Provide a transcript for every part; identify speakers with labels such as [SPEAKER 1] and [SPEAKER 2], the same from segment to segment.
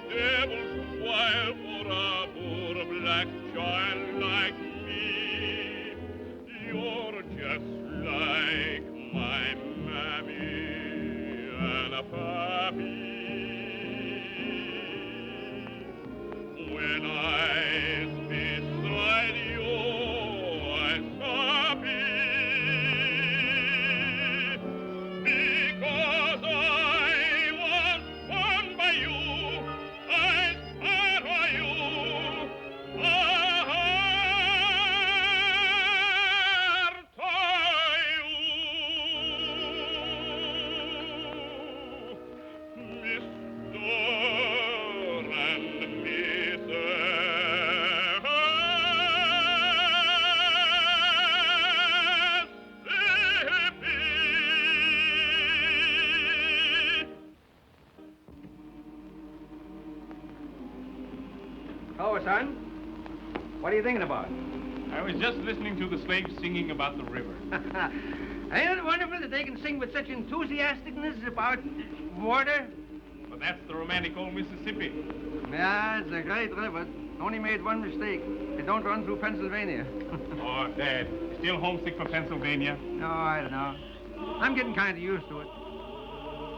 [SPEAKER 1] devil's while for a poor black child like me. You're just like my mammy and a pappy. When I's beside you, I's happy, because I was born by you, I's part of you, part of you, Mr. and
[SPEAKER 2] Hello, son. What are you thinking about?
[SPEAKER 3] I was just listening to the slaves singing about the river.
[SPEAKER 2] Ain't it wonderful that they can sing with such enthusiasticness about water?
[SPEAKER 3] But that's the romantic old Mississippi.
[SPEAKER 2] Yeah, it's a great river. Only made one mistake. It don't run through Pennsylvania.
[SPEAKER 3] Oh, Dad, you still homesick for Pennsylvania?
[SPEAKER 2] No, I don't know. I'm getting kind of used to it.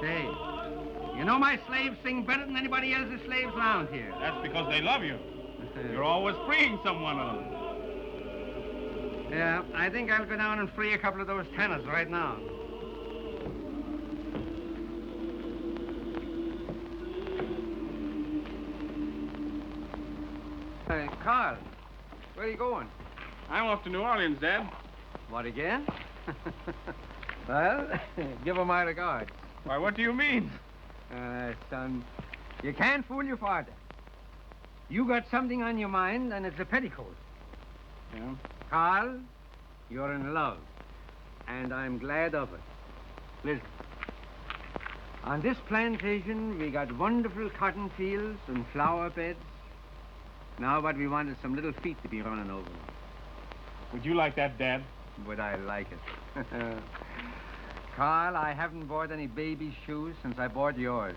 [SPEAKER 2] Say, you know my slaves sing better than anybody else's slaves around here.
[SPEAKER 3] That's because they love you. You're always freeing someone of them.
[SPEAKER 2] Yeah, I think I'll go down and free a couple of those tenors right now. Hey, Carl, where are you going?
[SPEAKER 3] I'm off to New Orleans, Dad.
[SPEAKER 2] What, again? Well, give her my regards.
[SPEAKER 3] Why, what do you mean?
[SPEAKER 2] Son, you can't fool your father. You got something on your mind, and it's a petticoat.
[SPEAKER 3] Yeah?
[SPEAKER 2] Carl, you're in love, and I'm glad of it. Listen, on this plantation, we got wonderful cotton fields and flower beds. Now what we want is some little feet to be running over.
[SPEAKER 3] Would you like that, Dad?
[SPEAKER 2] Would I like it? Carl, I haven't bought any baby shoes since I bought yours.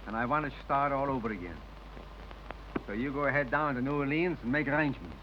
[SPEAKER 2] And I want to start all over again. So you go ahead down to New Orleans and make arrangements.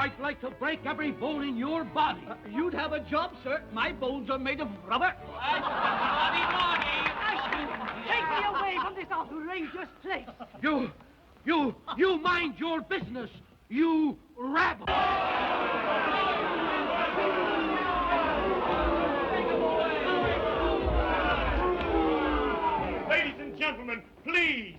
[SPEAKER 4] I'd like to break every bone in your body.
[SPEAKER 5] You'd have a job, sir. My bones are made of rubber.
[SPEAKER 6] Take me away from this outrageous place.
[SPEAKER 4] You mind your business, you rabble.
[SPEAKER 1] Ladies and gentlemen, please.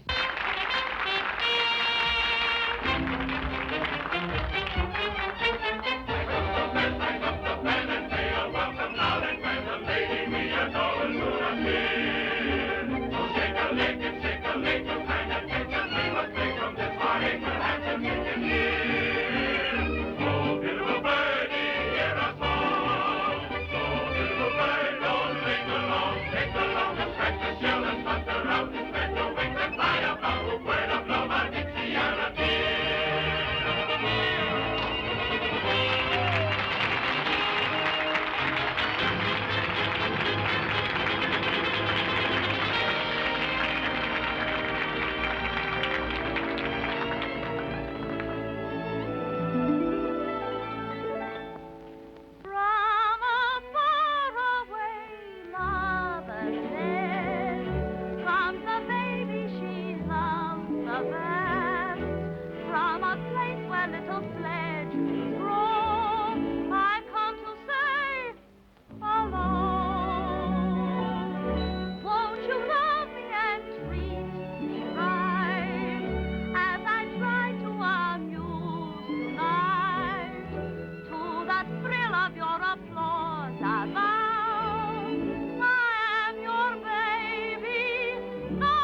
[SPEAKER 1] Oh, beautiful bird.
[SPEAKER 7] have your applause, I vow. I am your baby now.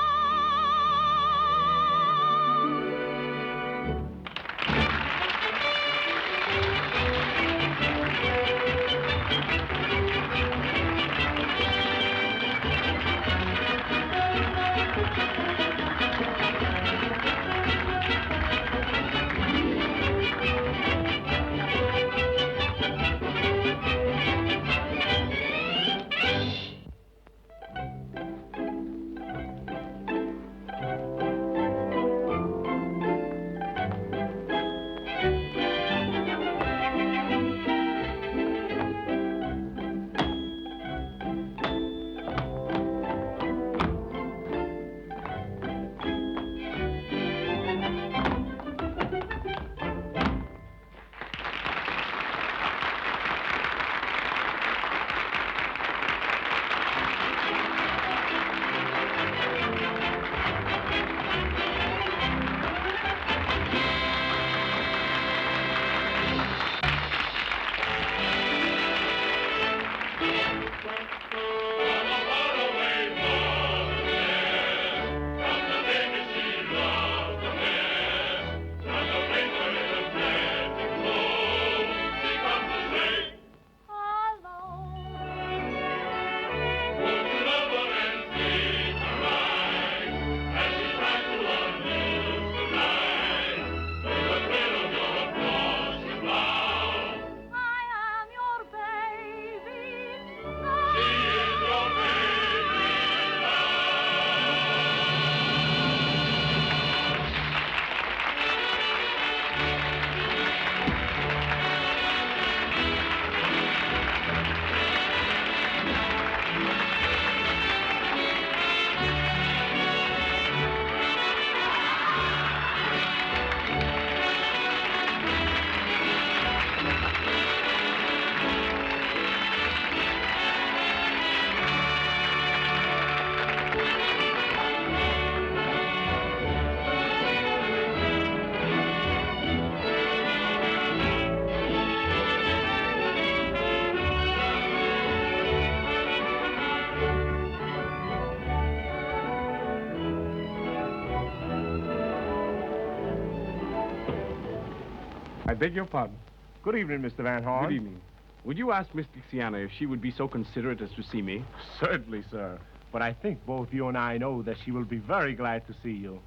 [SPEAKER 3] I beg your pardon.
[SPEAKER 1] Good evening, Mr. Van Horn.
[SPEAKER 3] Good evening. Would you ask Miss Dixiana if she would be so considerate as to see me?
[SPEAKER 1] Certainly, sir. But I think both you and I know that she will be very glad to see you.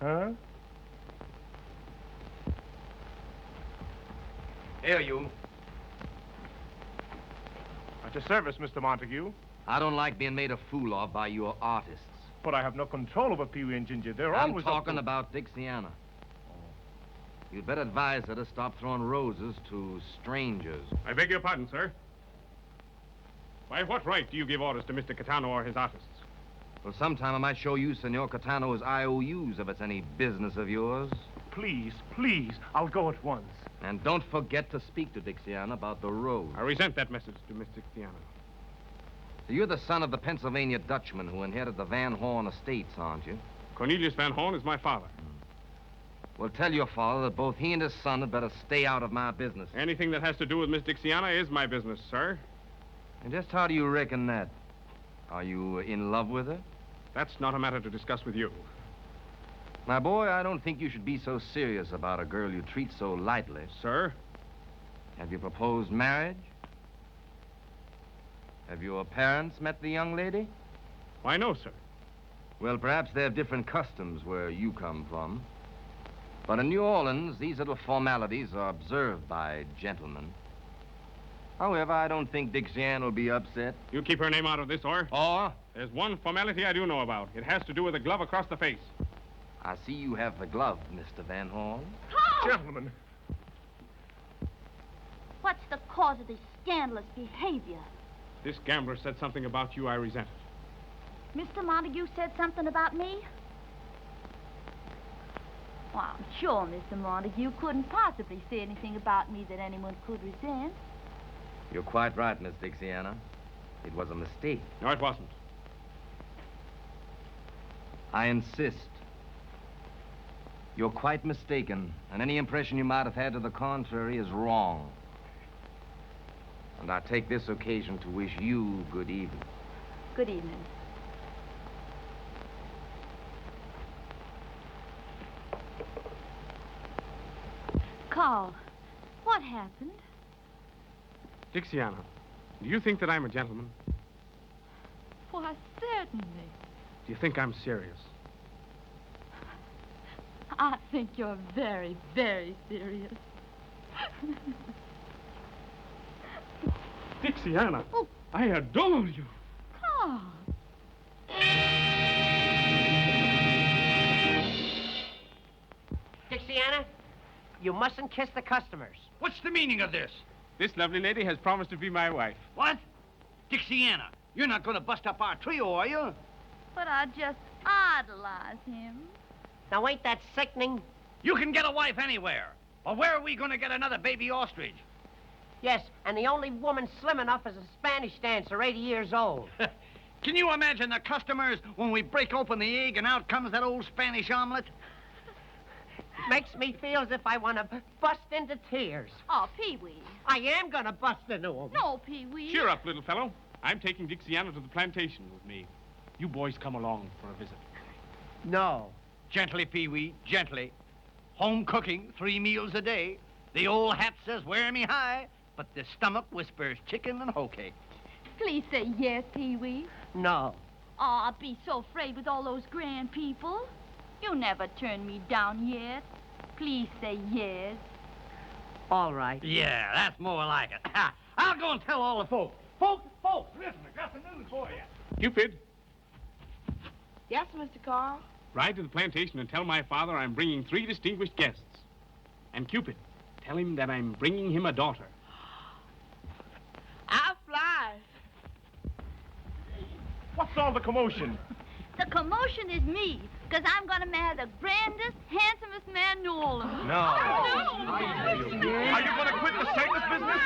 [SPEAKER 1] Huh?
[SPEAKER 8] Here, you.
[SPEAKER 1] At your service, Mr. Montague.
[SPEAKER 8] I don't like being made a fool of by your artists.
[SPEAKER 1] But I have no control over Pee-wee and Ginger. They're
[SPEAKER 8] I'm
[SPEAKER 1] always...
[SPEAKER 8] talking about Dixiana. You'd better advise her to stop throwing roses to strangers.
[SPEAKER 3] I beg your pardon, sir. By what right do you give orders to Mr. Catano or his artists?
[SPEAKER 8] Well, sometime I might show you Senor Catano's IOUs if it's any business of yours.
[SPEAKER 1] Please, please, I'll go at once.
[SPEAKER 8] And don't forget to speak to Dixiana about the rose.
[SPEAKER 3] I resent that message to Miss Dixiana.
[SPEAKER 8] So you're the son of the Pennsylvania Dutchman who inherited the Van Horn estates, aren't you?
[SPEAKER 3] Cornelius Van Horn is my father.
[SPEAKER 8] Well, tell your father that both he and his son had better stay out of my business.
[SPEAKER 3] Anything that has to do with Miss Dixiana is my business, sir.
[SPEAKER 8] And just how do you reckon that? Are you in love with her?
[SPEAKER 3] That's not a matter to discuss with you.
[SPEAKER 8] My boy, I don't think you should be so serious about a girl you treat so lightly.
[SPEAKER 3] Sir?
[SPEAKER 8] Have you proposed marriage? Have your parents met the young lady?
[SPEAKER 3] Why, no, sir.
[SPEAKER 8] Well, perhaps they have different customs where you come from. But in New Orleans, these little formalities are observed by gentlemen. However, I don't think Dixiana will be upset.
[SPEAKER 3] You keep her name out of this, or?
[SPEAKER 8] Or?
[SPEAKER 3] There's one formality I do know about. It has to do with a glove across the face.
[SPEAKER 8] I see you have the glove, Mr. Van Horn.
[SPEAKER 7] Oh!
[SPEAKER 1] Gentlemen.
[SPEAKER 7] What's the cause of this scandalous behavior?
[SPEAKER 3] This gambler said something about you I resent.
[SPEAKER 7] Mr. Montague said something about me? Well, I'm sure Mr. Montague couldn't possibly say anything about me that anyone could resent.
[SPEAKER 8] You're quite right, Miss Dixiana. It was a mistake.
[SPEAKER 3] No, it wasn't.
[SPEAKER 8] I insist. You're quite mistaken, and any impression you might have had to the contrary is wrong. And I take this occasion to wish you good evening.
[SPEAKER 7] Good evening. Carl, what happened?
[SPEAKER 3] Dixiana, do you think that I'm a gentleman?
[SPEAKER 7] Why, certainly.
[SPEAKER 3] Do you think I'm serious?
[SPEAKER 7] I think you're very, very serious.
[SPEAKER 3] Dixiana, I adore you.
[SPEAKER 7] Carl.
[SPEAKER 5] Dixiana, you mustn't kiss the customers.
[SPEAKER 4] What's the meaning of this?
[SPEAKER 3] This lovely lady has promised to be my wife.
[SPEAKER 4] What? Dixiana, you're not going to bust up our trio, are you?
[SPEAKER 7] But I just idolize him.
[SPEAKER 5] Now, ain't that sickening?
[SPEAKER 4] You can get a wife anywhere. But where are we going to get another baby ostrich?
[SPEAKER 5] Yes, and the only woman slim enough is a Spanish dancer, 80 years old.
[SPEAKER 4] Can you imagine the customers when we break open the egg and out comes that old Spanish omelet?
[SPEAKER 5] Makes me feel as if I want to bust into tears.
[SPEAKER 7] Oh, Pee-wee.
[SPEAKER 5] I am going to bust into them.
[SPEAKER 7] No, Pee-wee.
[SPEAKER 3] Cheer up, little fellow. I'm taking Dixiana to the plantation with me. You boys come along for a visit.
[SPEAKER 5] No.
[SPEAKER 4] Gently, Pee-wee, gently. Home cooking, 3 meals a day. The old hat says, wear me high, but the stomach whispers chicken and hoe cake.
[SPEAKER 7] Please say yes, Pee-wee.
[SPEAKER 5] No.
[SPEAKER 7] Oh, I'd be so afraid with all those grand people. You never turned me down yet. Please say yes.
[SPEAKER 5] All right.
[SPEAKER 4] Yeah, that's more like it. Ha! I'll go and tell all the folks. Folks, listen, I got some news for you.
[SPEAKER 3] Cupid,
[SPEAKER 6] Yes, Mr. Carl?
[SPEAKER 3] ride to the plantation and tell my father I'm bringing 3 distinguished guests. And Cupid, tell him that I'm bringing him a daughter.
[SPEAKER 6] I'll fly.
[SPEAKER 1] What's all the commotion?
[SPEAKER 7] The commotion is me, because I'm going to marry the grandest, handsomest man in New Orleans.
[SPEAKER 8] No.
[SPEAKER 1] Are you going to quit the circus business?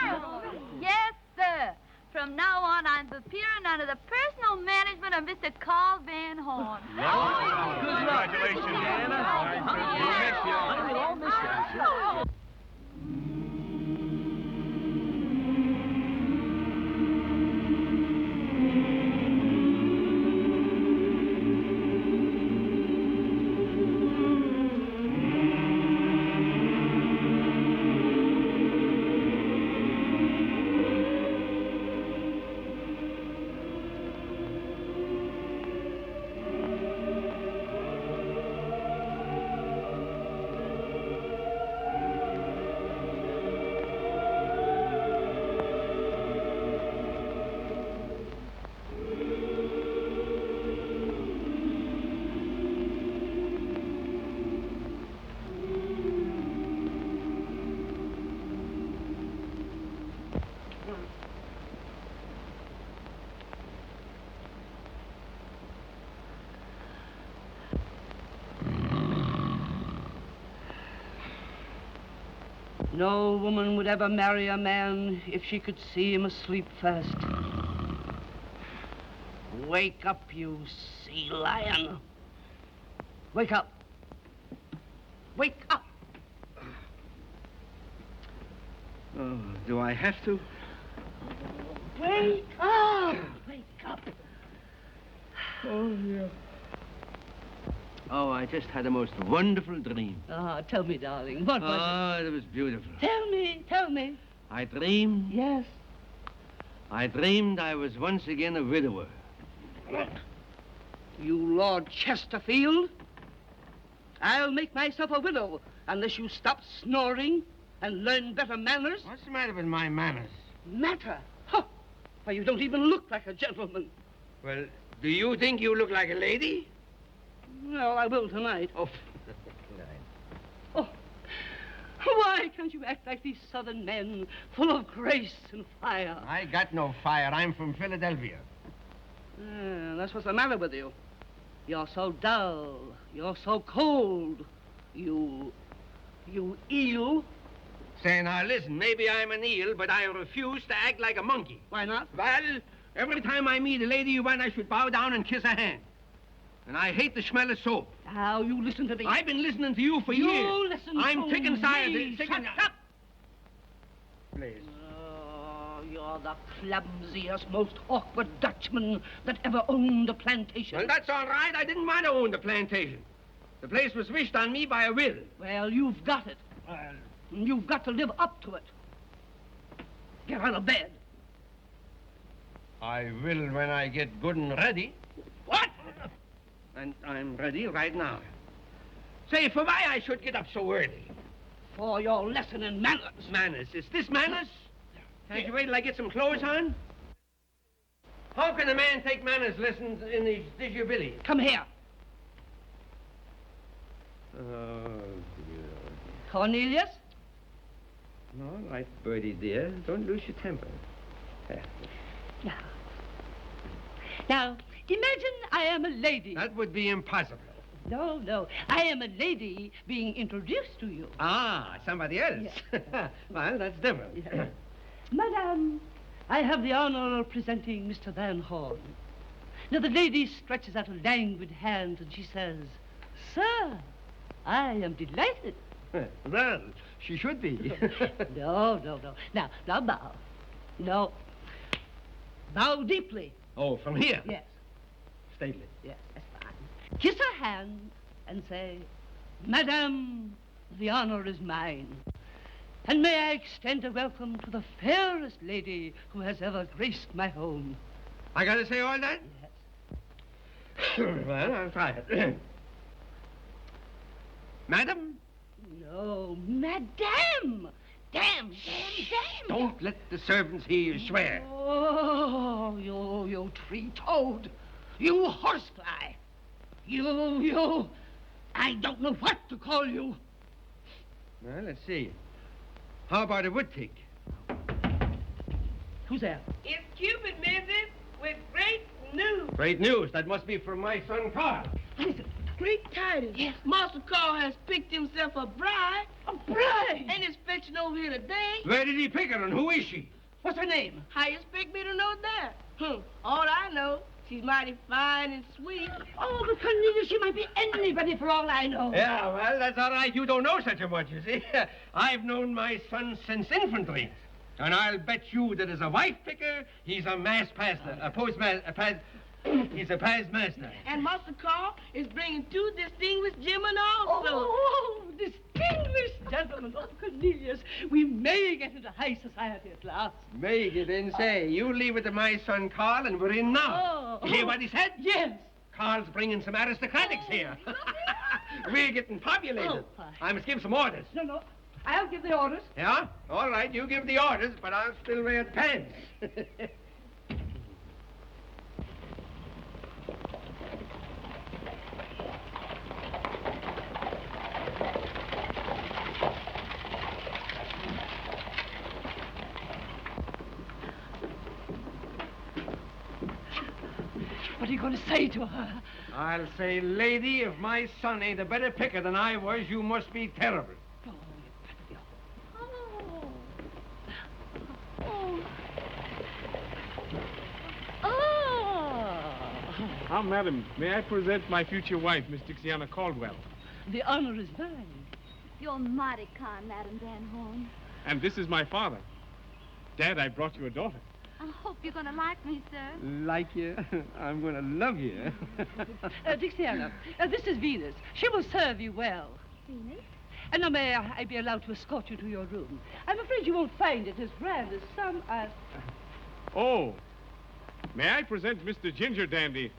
[SPEAKER 7] Yes, sir. From now on, I'm appearing under the personal management of Mr. Carl Van Horn.
[SPEAKER 1] Congratulations, Anna.
[SPEAKER 6] No woman would ever marry a man if she could see him asleep first. Wake up, you sea lion. Wake up. Wake up.
[SPEAKER 2] Oh, do I have to?
[SPEAKER 6] Wake up. Wake up.
[SPEAKER 2] Oh, yeah. Oh, I just had the most wonderful dream.
[SPEAKER 6] Ah, tell me, darling, what was
[SPEAKER 2] Oh, it was beautiful.
[SPEAKER 6] it? Tell me.
[SPEAKER 2] I dreamed.
[SPEAKER 6] Yes.
[SPEAKER 2] I dreamed I was once again a widower.
[SPEAKER 6] What? You Lord Chesterfield? I'll make myself a widow unless you stop snoring and learn better manners.
[SPEAKER 2] What's the matter with my manners?
[SPEAKER 6] Matter? Huh. Why, you don't even look like a gentleman.
[SPEAKER 2] Well, do you think you look like a lady?
[SPEAKER 6] Well, I will tonight.
[SPEAKER 2] Oh,
[SPEAKER 6] Oh, why can't you act like these southern men, full of grace and fire?
[SPEAKER 2] I got no fire. I'm from Philadelphia.
[SPEAKER 6] That's what's the matter with you. You're so dull. You're so cold. You eel.
[SPEAKER 2] Say, now listen, maybe I'm an eel, but I refuse to act like a monkey.
[SPEAKER 6] Why not?
[SPEAKER 2] Well, every time I meet a lady, you want I should bow down and kiss her hand. And I hate the smell of soap.
[SPEAKER 6] Now, you listen to me.
[SPEAKER 2] I've been listening to you for years.
[SPEAKER 6] You listen
[SPEAKER 2] I'm
[SPEAKER 6] to
[SPEAKER 2] sick and tired.
[SPEAKER 6] me.
[SPEAKER 2] Sick
[SPEAKER 6] Shut
[SPEAKER 2] and...
[SPEAKER 6] up.
[SPEAKER 2] Please.
[SPEAKER 6] Oh, you're the clumsiest, most awkward Dutchman that ever owned a plantation.
[SPEAKER 2] Well, that's all right. I didn't want to own the plantation. The place was wished on me by a will.
[SPEAKER 6] Well, you've got it. You've got to live up to it. Get out of bed.
[SPEAKER 2] I will when I get good and ready.
[SPEAKER 6] What?
[SPEAKER 2] And I'm ready right now. Say, for why I should get up so early?
[SPEAKER 6] For your lesson in manners.
[SPEAKER 2] Manners? Is this manners? Can't you wait till I get some clothes on? How can a man take manners lessons in his disability?
[SPEAKER 6] Come here.
[SPEAKER 2] Oh,
[SPEAKER 6] Cornelius?
[SPEAKER 2] all right, Bertie, dear. Don't lose your temper.
[SPEAKER 6] Now, imagine I am a lady.
[SPEAKER 2] That would be impossible.
[SPEAKER 6] No, no. I am a lady being introduced to you.
[SPEAKER 2] Ah, somebody else.
[SPEAKER 6] Yeah.
[SPEAKER 2] Well, that's different.
[SPEAKER 6] Yeah. Madame, I have the honor of presenting Mr. Van Horn. Now, the lady stretches out a languid hand and she says, Sir, I am delighted.
[SPEAKER 2] Well, she should be.
[SPEAKER 6] No, no, no. Now bow. No. Bow deeply.
[SPEAKER 2] Oh, from here?
[SPEAKER 6] Yes,
[SPEAKER 2] Stately.
[SPEAKER 6] yes, that's fine. Kiss her hand and say, Madame, the honor is mine. And may I extend a welcome to the fairest lady who has ever graced my home.
[SPEAKER 2] I gotta say all that?
[SPEAKER 6] Yes.
[SPEAKER 2] Well, I'll try it. Madam?
[SPEAKER 6] No, Madame. Damn.
[SPEAKER 2] Don't let the servants hear you swear.
[SPEAKER 6] Oh, you tree-toad. You horsefly. You. I don't know what to call you.
[SPEAKER 2] Well, let's see. How about a woodtick?
[SPEAKER 6] Who's there?
[SPEAKER 5] It's Cupid, Mrs., with great news.
[SPEAKER 2] Great news. That must be from my son, Carl.
[SPEAKER 6] Listen.
[SPEAKER 5] Great tidings.
[SPEAKER 6] Yes.
[SPEAKER 5] Master Carl has picked himself a bride.
[SPEAKER 6] A bride?
[SPEAKER 5] And is fetching over here today.
[SPEAKER 2] Where did he pick her, and who is she?
[SPEAKER 6] What's her name?
[SPEAKER 5] How you expect me to know that? All I know, she's mighty fine and sweet.
[SPEAKER 6] Oh, but Cornelius, she might be anybody for all I know.
[SPEAKER 2] Yeah, well, that's all right. You don't know such a much, you see. I've known my son since infantry. And I'll bet you that as a wife picker, he's a mass pastor, a postmaster, he's a past master.
[SPEAKER 5] And Master Carl is bringing 2 distinguished gentlemen also.
[SPEAKER 6] Oh, distinguished gentlemen. Oh, Cornelius, we may get into high society at last.
[SPEAKER 2] May get in, say. You leave it to my son Carl, and we're in now.
[SPEAKER 6] Oh.
[SPEAKER 2] You hear what he said?
[SPEAKER 6] Yes.
[SPEAKER 2] Carl's bringing some aristocratics here. We're getting populated.
[SPEAKER 6] Oh, fine.
[SPEAKER 2] I must give some orders.
[SPEAKER 6] No. I'll give the orders.
[SPEAKER 2] Yeah? All right, you give the orders, but I'll still wear pants.
[SPEAKER 6] What are you going to say to her?
[SPEAKER 2] I'll say, lady, if my son ain't a better picker than I was, you must be terrible.
[SPEAKER 3] Now, madam, may I present my future wife, Miss Dixiana Caldwell?
[SPEAKER 6] The honor is mine.
[SPEAKER 7] You're mighty kind, Madam Van Horn.
[SPEAKER 3] And this is my father. Dad, I brought you a daughter.
[SPEAKER 7] I hope you're going to like me, sir.
[SPEAKER 2] Like you? I'm going to love you.
[SPEAKER 6] Dixiana, this is Venus. She will serve you well.
[SPEAKER 7] Venus?
[SPEAKER 6] And now may I be allowed to escort you to your room? I'm afraid you won't find it as grand as some are.
[SPEAKER 3] Oh, may I present Mr. Ginger Dandy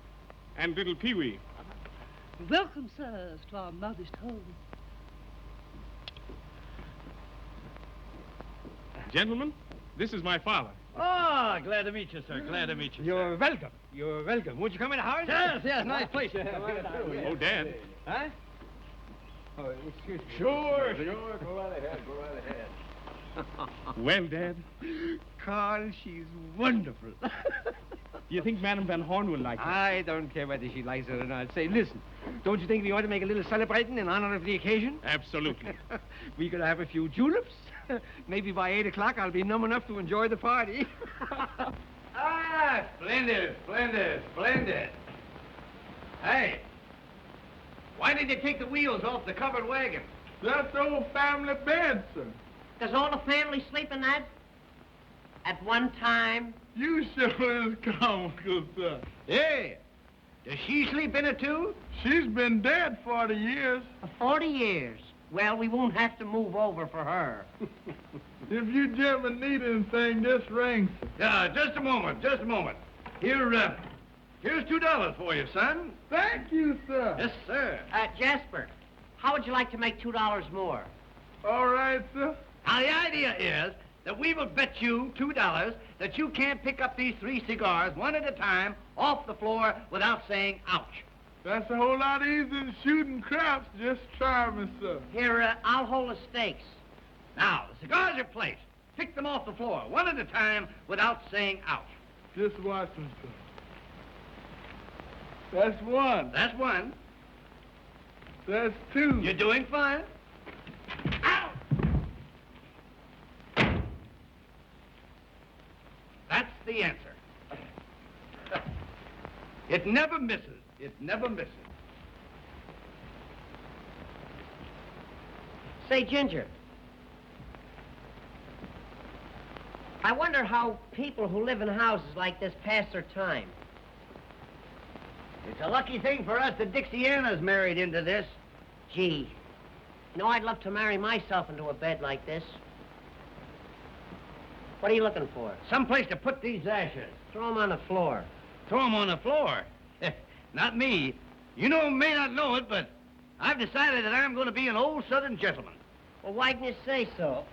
[SPEAKER 3] and little Pee-wee?
[SPEAKER 6] Welcome, sirs, to our modest home.
[SPEAKER 3] Gentlemen, this is my father.
[SPEAKER 4] Ah, glad to meet you, sir. Glad to meet you.
[SPEAKER 2] You're welcome. You're welcome. Won't you come in the house?
[SPEAKER 4] Yes, nice place.
[SPEAKER 3] Oh, Dad.
[SPEAKER 2] Huh? Oh, excuse me.
[SPEAKER 4] Sure.
[SPEAKER 2] Go right ahead.
[SPEAKER 3] Well, Dad,
[SPEAKER 2] Carl, she's wonderful.
[SPEAKER 3] do you think Madam Van Horn will like her?
[SPEAKER 2] I don't care whether she likes it or not. Say, listen, don't you think we ought to make a little celebrating in honor of the occasion?
[SPEAKER 3] Absolutely.
[SPEAKER 2] We could have a few juleps. Maybe by 8 o'clock I'll be numb enough to enjoy the party. Splendid. Hey, why did you take the wheels off the covered wagon?
[SPEAKER 1] That's old family bed, sir.
[SPEAKER 5] Does all the family sleep in that? at one time?
[SPEAKER 9] You sure is comical, sir.
[SPEAKER 4] Hey, does she sleep in it, too?
[SPEAKER 9] She's been dead 40 years.
[SPEAKER 5] 40 years. Well, we won't have to move over for her.
[SPEAKER 9] If you gentlemen need anything, just ring, sir.
[SPEAKER 4] Yeah, just a moment, just a moment. Here, here's $2 for you, son.
[SPEAKER 9] Thank you, sir.
[SPEAKER 4] Yes, sir.
[SPEAKER 5] Jasper, how would you like to make $2 more?
[SPEAKER 9] All right, sir.
[SPEAKER 4] Now, the idea is that we will bet you $2 that you can't pick up these 3 cigars one at a time off the floor without saying ouch.
[SPEAKER 9] That's a whole lot easier than shooting craps. Just try me, sir.
[SPEAKER 5] Here, I'll hold the stakes.
[SPEAKER 4] Now, the cigars are placed. Pick them off the floor one at a time without saying ouch.
[SPEAKER 9] Just watch me, sir. That's one.
[SPEAKER 4] That's one.
[SPEAKER 9] That's two.
[SPEAKER 4] You're doing fine. Out! That's the answer. It never misses. It never misses.
[SPEAKER 5] Say, Ginger, I wonder how people who live in houses like this pass their time.
[SPEAKER 4] It's a lucky thing for us that Dixiana's married into this.
[SPEAKER 5] Gee, you know, I'd love to marry myself into a bed like this. What are you looking for?
[SPEAKER 4] Someplace to put these ashes.
[SPEAKER 5] Throw them on the floor.
[SPEAKER 4] Throw them on the floor. Not me. You may not know it, but I've decided that I'm going to be an old Southern gentleman.
[SPEAKER 5] Well, why didn't you say so?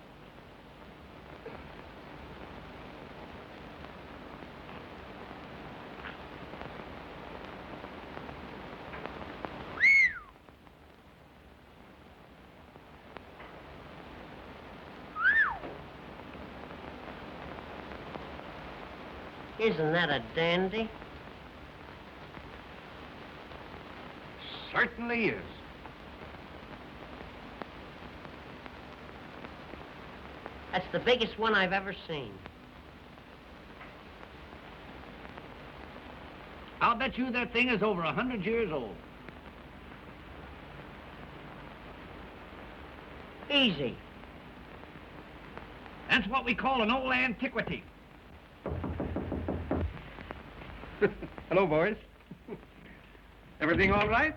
[SPEAKER 5] Isn't that a dandy?
[SPEAKER 4] Certainly is.
[SPEAKER 5] That's the biggest one I've ever seen.
[SPEAKER 4] I'll bet you that thing is over 100 years old.
[SPEAKER 5] Easy.
[SPEAKER 4] That's what we call an old antiquity. Hello, boys. Everything all right?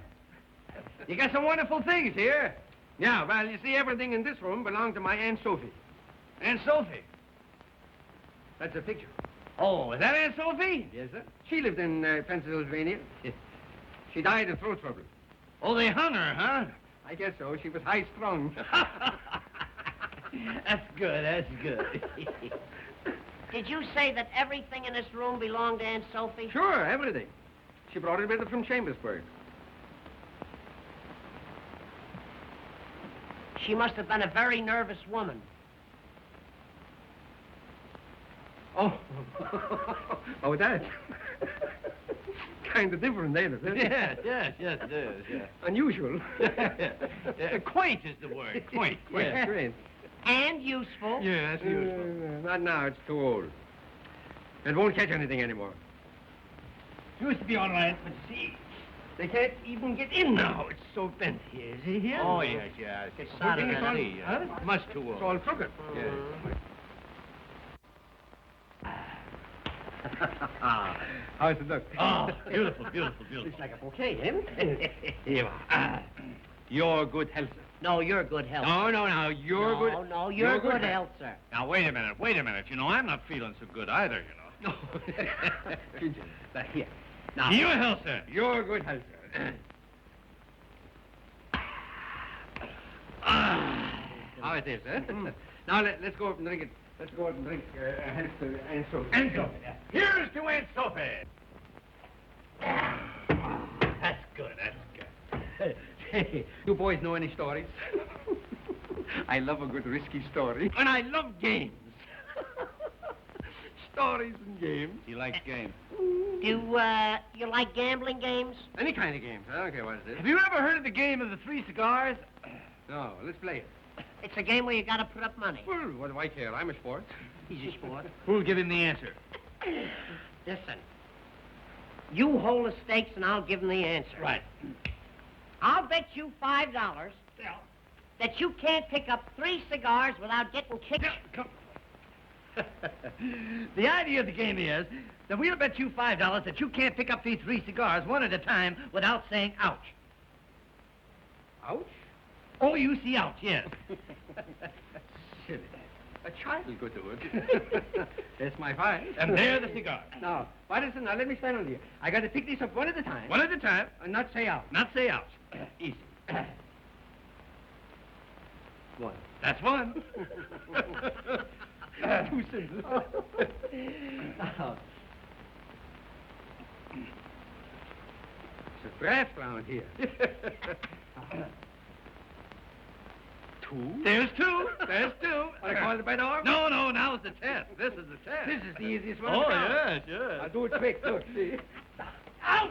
[SPEAKER 4] You got some wonderful things here.
[SPEAKER 2] Yeah, well, you see, everything in this room belonged to my Aunt Sophie.
[SPEAKER 4] Aunt Sophie.
[SPEAKER 2] That's a picture.
[SPEAKER 4] Oh, is that Aunt Sophie?
[SPEAKER 2] Yes, sir. She lived in Pennsylvania. She died of throat trouble.
[SPEAKER 4] Oh, they hung her, huh?
[SPEAKER 2] I guess so. She was high-strung.
[SPEAKER 4] That's good, that's good.
[SPEAKER 5] Did you say that everything in this room belonged to Aunt Sophie?
[SPEAKER 2] Sure, everything. She brought it with her from Chambersburg.
[SPEAKER 5] She must have been a very nervous woman.
[SPEAKER 2] Oh. Oh, that. Kind of different, ain't it?
[SPEAKER 4] Yes, it is, yeah.
[SPEAKER 2] Unusual.
[SPEAKER 4] Quaint is the word, quaint.
[SPEAKER 2] Yeah, great.
[SPEAKER 5] And useful.
[SPEAKER 4] Yeah, that's useful.
[SPEAKER 2] Not now, it's too old. It won't catch anything anymore.
[SPEAKER 4] Used to be all right, but see,
[SPEAKER 2] They can't even get in now. It's so bent here. Is he here?
[SPEAKER 4] oh, yes.
[SPEAKER 5] It's solid
[SPEAKER 2] Everything is
[SPEAKER 5] enough.
[SPEAKER 2] on- huh?
[SPEAKER 4] Much too
[SPEAKER 2] It's
[SPEAKER 4] old.
[SPEAKER 2] all crooked. How's it look?
[SPEAKER 4] Oh, beautiful, beautiful, beautiful.
[SPEAKER 2] It's like a bouquet, eh?
[SPEAKER 4] Here. Your good health, sir.
[SPEAKER 5] No, you're good health.
[SPEAKER 4] No, you're good.
[SPEAKER 5] No, you're good health, sir.
[SPEAKER 3] Now, wait a minute. You know, I'm not feeling so good either, you know.
[SPEAKER 2] Ginger, back here. Now,
[SPEAKER 3] Your health, sir.
[SPEAKER 2] your good health, sir. How it is, eh? Now, let's go up and drink it. Let's go up and drink health to Aunt Sophie.
[SPEAKER 4] Aunt Sophie. Here's to Aunt Sophie. That's good, that's
[SPEAKER 2] Hey, you boys know any stories? I love a good risky story. And I love games. Stories and games.
[SPEAKER 3] He likes games.
[SPEAKER 5] Do you like gambling games?
[SPEAKER 2] Any kind of games. I don't care what it is.
[SPEAKER 4] Have you ever heard of the game of the 3 cigars?
[SPEAKER 2] No, let's play it.
[SPEAKER 5] It's a game where you gotta put up money.
[SPEAKER 2] Well, what do I care? I'm a sport.
[SPEAKER 5] He's a sport.
[SPEAKER 4] Who'll give him the answer?
[SPEAKER 5] Listen, you hold the stakes and I'll give him the answer.
[SPEAKER 4] Right.
[SPEAKER 5] I'll bet you $5 that you can't pick up 3 cigars without getting kicked.
[SPEAKER 4] Come. The idea of the game is that we'll bet you $5 that you can't pick up these 3 cigars one at a time without saying ouch.
[SPEAKER 2] Ouch?
[SPEAKER 4] Oh, you see ouch, yes.
[SPEAKER 2] Silly. A child could do it. That's my fine.
[SPEAKER 4] And there the cigar.
[SPEAKER 2] Now, Watson, now let me stand on you. I got to pick these up one at a time.
[SPEAKER 4] One at a time.
[SPEAKER 2] And not say ouch.
[SPEAKER 4] Not say ouch.
[SPEAKER 2] Easy. One.
[SPEAKER 4] That's one.
[SPEAKER 2] Too simple. Now, it's a brass round here. 2.
[SPEAKER 4] There's 2. There's 2.
[SPEAKER 2] Want to call it by the arm?
[SPEAKER 4] No, no, now it's the test. This is the test.
[SPEAKER 2] This is the easiest one.
[SPEAKER 4] Oh,
[SPEAKER 2] to count.
[SPEAKER 4] yes, yes.
[SPEAKER 2] I'll do it quick. Look, see?
[SPEAKER 4] Ouch!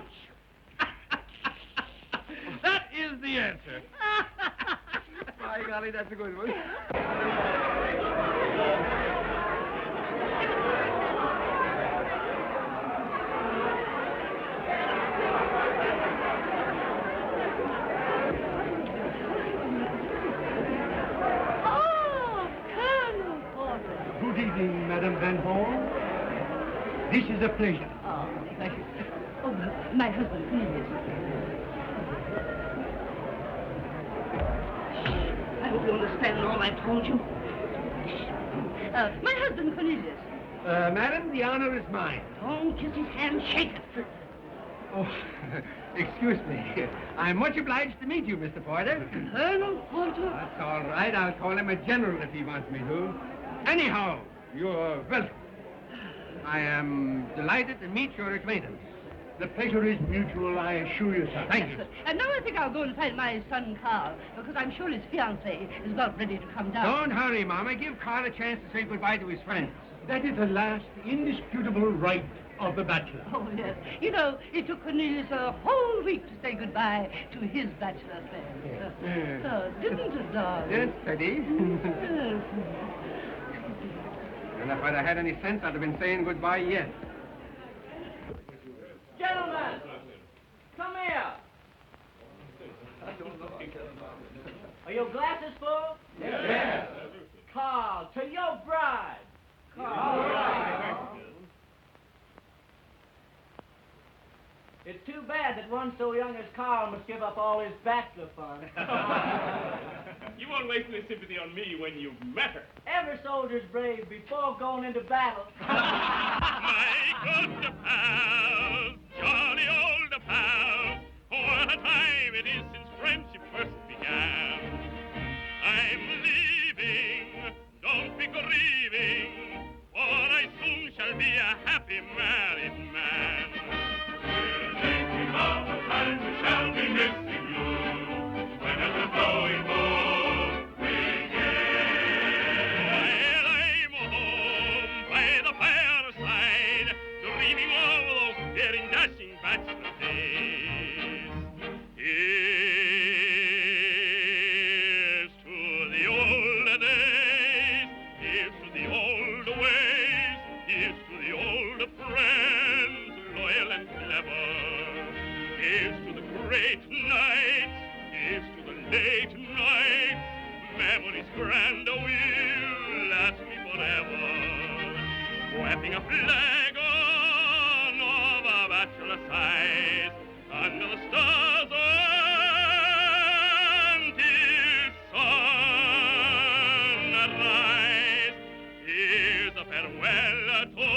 [SPEAKER 4] That is the answer.
[SPEAKER 2] By golly, that's a good one.
[SPEAKER 6] Oh, Colonel Porter.
[SPEAKER 2] Good evening, Madame Van Horn. This is a pleasure.
[SPEAKER 6] Oh, thank you. Oh, my husband, please. I hope you understand all I've told you. My husband, Cornelius.
[SPEAKER 2] Madam, the honor is mine.
[SPEAKER 6] Don't kiss his hand, shake it.
[SPEAKER 2] Oh, excuse me. I'm much obliged to meet you, Mr. Porter.
[SPEAKER 6] Colonel Porter?
[SPEAKER 2] That's all right. I'll call him a general if he wants me to. Anyhow, you're welcome. I am delighted to meet your acquaintance. The pleasure is mutual, I assure you, sir. Thank you.
[SPEAKER 6] And now I think I'll go and find my son, Carl, because I'm sure his fiancée is about ready to come down.
[SPEAKER 2] Don't hurry, Mama. Give Carl a chance to say goodbye to his friends.
[SPEAKER 9] That is the last indisputable right of the bachelor.
[SPEAKER 6] Oh, yes. You know, it took Cornelius a whole week to say goodbye to his bachelor friends.
[SPEAKER 2] Yes.
[SPEAKER 6] Didn't it, darling?
[SPEAKER 2] Yes, Teddy.
[SPEAKER 6] Yes.
[SPEAKER 2] And if I'd have had any sense, I'd have been saying goodbye yet.
[SPEAKER 5] Gentlemen, come here. Are your glasses full?
[SPEAKER 9] Yes.
[SPEAKER 5] Carl, to your bride. Carl. It's too bad that one so young as Carl must give up all his bachelor fun.
[SPEAKER 3] You won't waste any sympathy on me when you've met her.
[SPEAKER 5] Every soldier's brave before going into battle.
[SPEAKER 3] My good pals, jolly old pals, what a time it is since friendship first began. I'm leaving, don't be grieving, for I soon shall be a happy married man. We're thinking of the time we shall be missing you, when at the going home while I'm home by the fireside, dreaming of those daring, dashing bachelor days. Here's to the old days, here's to the old ways, here's to the old friends, loyal and clever. Here's to the great nights, here's to the late nights, memories grand will last me forever. Wrapping a flag on of a bachelor size under the stars until sunrise. Here's a farewell to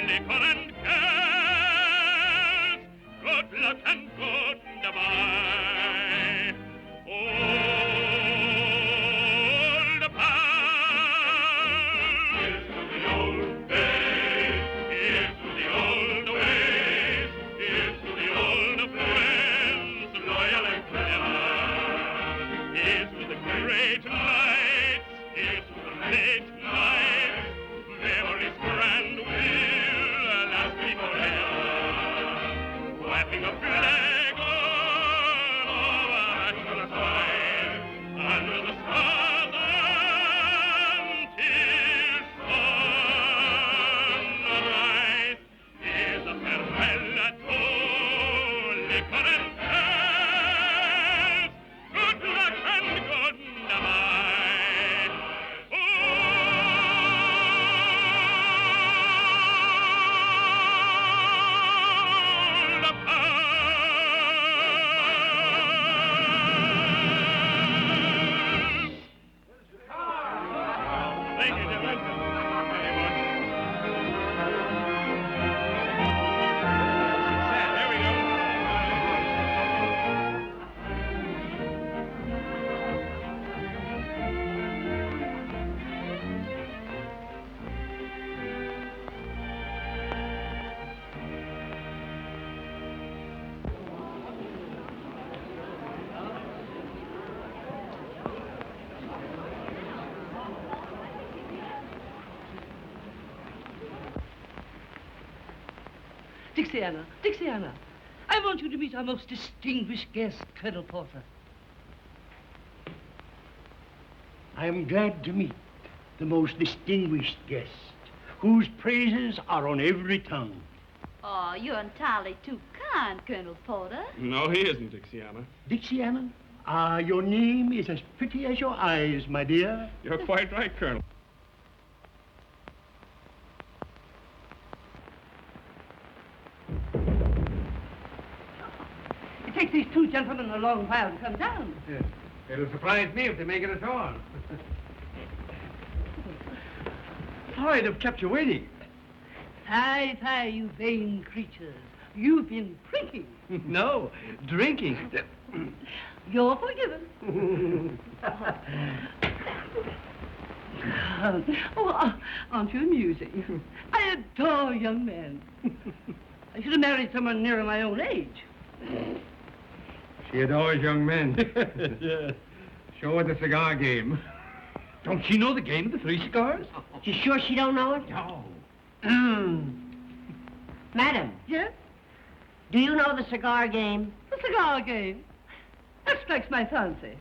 [SPEAKER 3] liquor and girls. Good luck and goodbye. Old pals. Here's to the old days. Here's to the old ways. Here's to the old friends, loyal and clever. Here's to the great nights. Here's to the late nights. Memories grand will last me forever. Wrapping a flag on a bachelor side under the stars until sunrise. Here's a farewell to liquor and girls. Good luck and goodbye.
[SPEAKER 6] Dixiana, Dixiana, I want you to meet our most distinguished guest, Colonel Porter.
[SPEAKER 10] I am glad to meet the most distinguished guest, whose praises are on every tongue.
[SPEAKER 7] Oh, you're entirely too kind, Colonel Porter.
[SPEAKER 3] No, he isn't, Dixiana.
[SPEAKER 10] Dixiana, your name is as pretty as your eyes, my dear.
[SPEAKER 3] You're quite right, Colonel.
[SPEAKER 6] It takes these two gentlemen a long while to come down.
[SPEAKER 2] Yes. It'll surprise me if they make it at all.
[SPEAKER 4] Sorry to have kept you waiting.
[SPEAKER 6] Fie, fie, you vain creatures. You've been drinking.
[SPEAKER 4] No, drinking.
[SPEAKER 6] You're forgiven. Aren't you amusing? I adore young men. I should have married someone nearer my own age.
[SPEAKER 2] She adores young men.
[SPEAKER 4] Yes.
[SPEAKER 2] Show her the cigar game.
[SPEAKER 4] Don't she know the game of the 3 cigars?
[SPEAKER 5] You sure she don't know it?
[SPEAKER 2] No.
[SPEAKER 5] Madam,
[SPEAKER 6] Yes?
[SPEAKER 5] do you know the cigar game?
[SPEAKER 6] The cigar game. That strikes my fancy.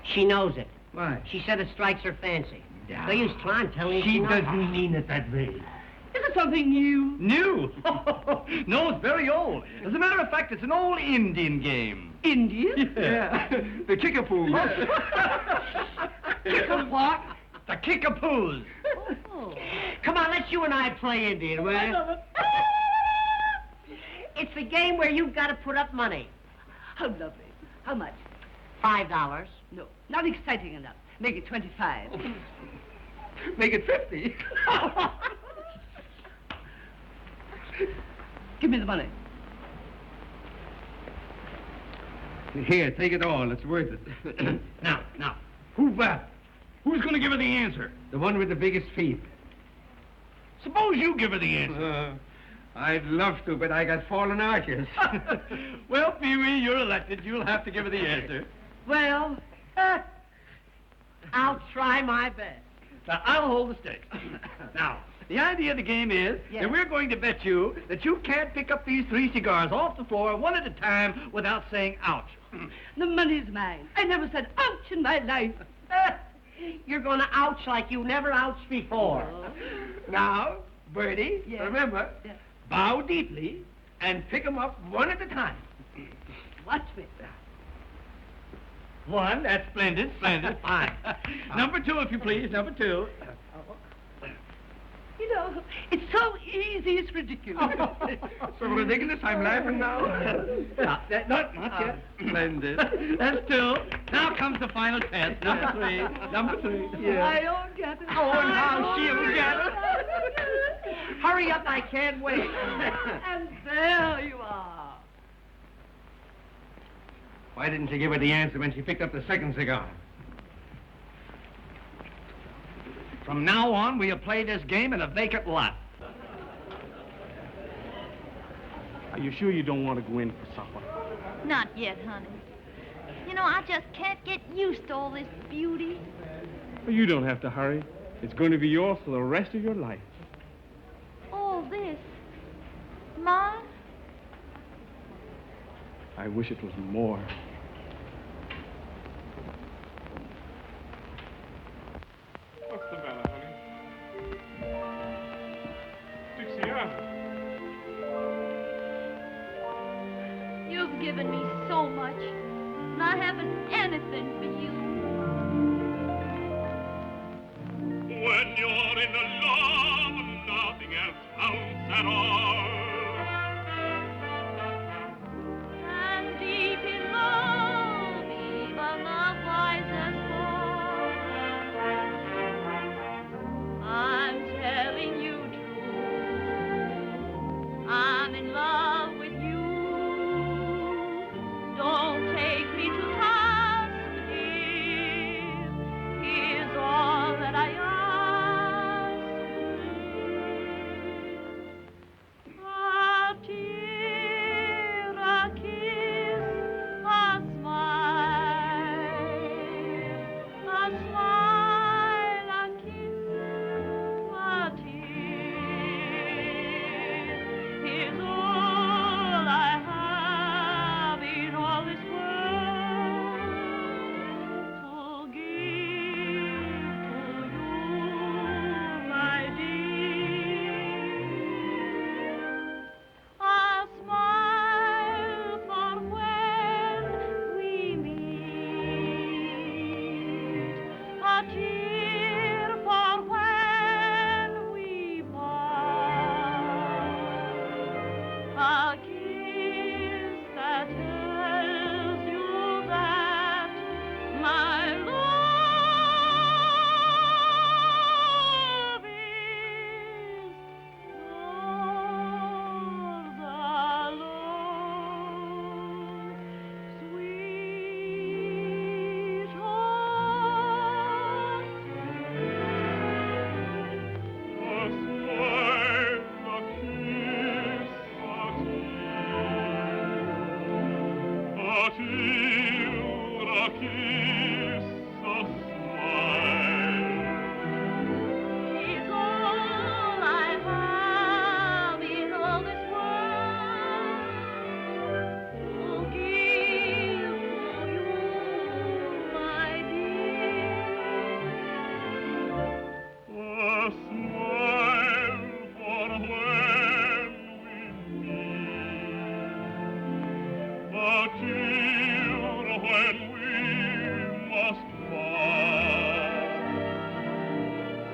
[SPEAKER 5] She knows it.
[SPEAKER 2] Why?
[SPEAKER 5] She said it strikes her fancy.
[SPEAKER 2] Yeah.
[SPEAKER 5] No use trying to tell me
[SPEAKER 10] She
[SPEAKER 5] knows.
[SPEAKER 10] doesn't mean it that way.
[SPEAKER 6] Is it something new?
[SPEAKER 4] New? No, it's very old. As a matter of fact, it's an old Indian game.
[SPEAKER 6] Indian?
[SPEAKER 2] Yeah. The kickapoo.
[SPEAKER 6] Kick a what?
[SPEAKER 4] The Kickapoos.
[SPEAKER 6] Oh.
[SPEAKER 5] Come on, let's you and I play Indian, will you? It's a game where you've got to put up money.
[SPEAKER 6] How lovely. How much?
[SPEAKER 5] $5.
[SPEAKER 6] No, not exciting enough. Make it 25.
[SPEAKER 2] Make it 50.
[SPEAKER 6] Give me the money.
[SPEAKER 2] Here, take it all. It's worth it.
[SPEAKER 4] Now, who's going to give her the answer?
[SPEAKER 2] The one with the biggest feet.
[SPEAKER 4] Suppose you give her the answer.
[SPEAKER 2] I'd love to, but I got fallen arches.
[SPEAKER 4] Well, Pee-wee, you're elected. You'll have to give her the answer.
[SPEAKER 5] Well, I'll try my best.
[SPEAKER 4] Now, I'll hold the stakes. Now, the idea of the game is that we're going to bet you that you can't pick up these 3 cigars off the floor one at a time without saying ouch.
[SPEAKER 6] The money's mine. I never said ouch in my life.
[SPEAKER 5] You're going to ouch like you never ouched before.
[SPEAKER 2] Now, Bertie,
[SPEAKER 6] Yes.
[SPEAKER 2] remember,
[SPEAKER 6] Yes.
[SPEAKER 2] bow deeply and pick 'em up one at a time.
[SPEAKER 6] Watch me.
[SPEAKER 4] 1, that's splendid, splendid. Fine. Number 2, if you please, number 2.
[SPEAKER 6] You know, it's so easy, it's ridiculous.
[SPEAKER 2] So ridiculous, I'm laughing now.
[SPEAKER 4] Not yet.
[SPEAKER 2] Splendid.
[SPEAKER 4] That's 2. Now comes the final test. Number 3. Number 3.
[SPEAKER 6] I don't get it.
[SPEAKER 5] Oh, and how she'll get Hurry up, I can't wait.
[SPEAKER 6] And there you are.
[SPEAKER 2] Why didn't you give her the answer when she picked up the second cigar?
[SPEAKER 4] From now on, we'll play this game in a vacant lot.
[SPEAKER 1] Are you sure you don't want to go in for supper?
[SPEAKER 7] Not yet, honey. You know, I just can't get used to all this beauty.
[SPEAKER 1] Well, you don't have to hurry. It's going to be yours for the rest of your life.
[SPEAKER 7] All this. Mine?
[SPEAKER 1] I wish it was more. What's the matter, honey? Dixiana.
[SPEAKER 7] You've given me so much, and I haven't anything for you.
[SPEAKER 3] When you're in love, nothing else counts at all.
[SPEAKER 7] And deep in love, even the wisest fall. I'm telling you true, I'm in love with you. Don't take me to task, dear. Here's all that I ask.
[SPEAKER 3] a kiss, a smile.
[SPEAKER 7] Is all I have in all this world. Oh, give for you, my dear.
[SPEAKER 3] A smile for when we meet, a tear when we must part,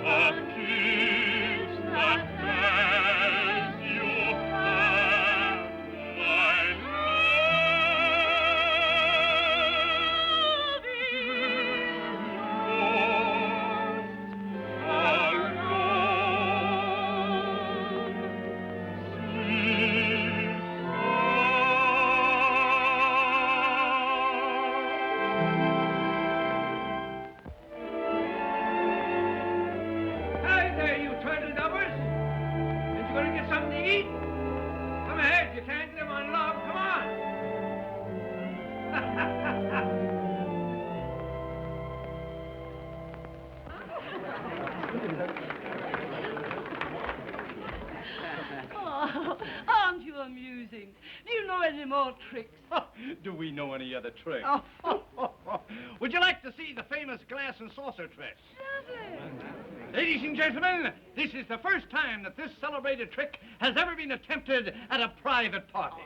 [SPEAKER 3] a kiss that tells you have my love is
[SPEAKER 2] Hey there, you turtle dubbers. Ain't you gonna get something to eat? Come ahead, you can't live on love. Come on.
[SPEAKER 6] Oh, aren't you amusing? Do you know any more tricks?
[SPEAKER 4] Do we know any other tricks?
[SPEAKER 6] Oh.
[SPEAKER 4] Would you like to see the famous glass and saucer trick?
[SPEAKER 6] Lovely.
[SPEAKER 4] Ladies and gentlemen, this is the first time that this celebrated trick has ever been attempted at a private party.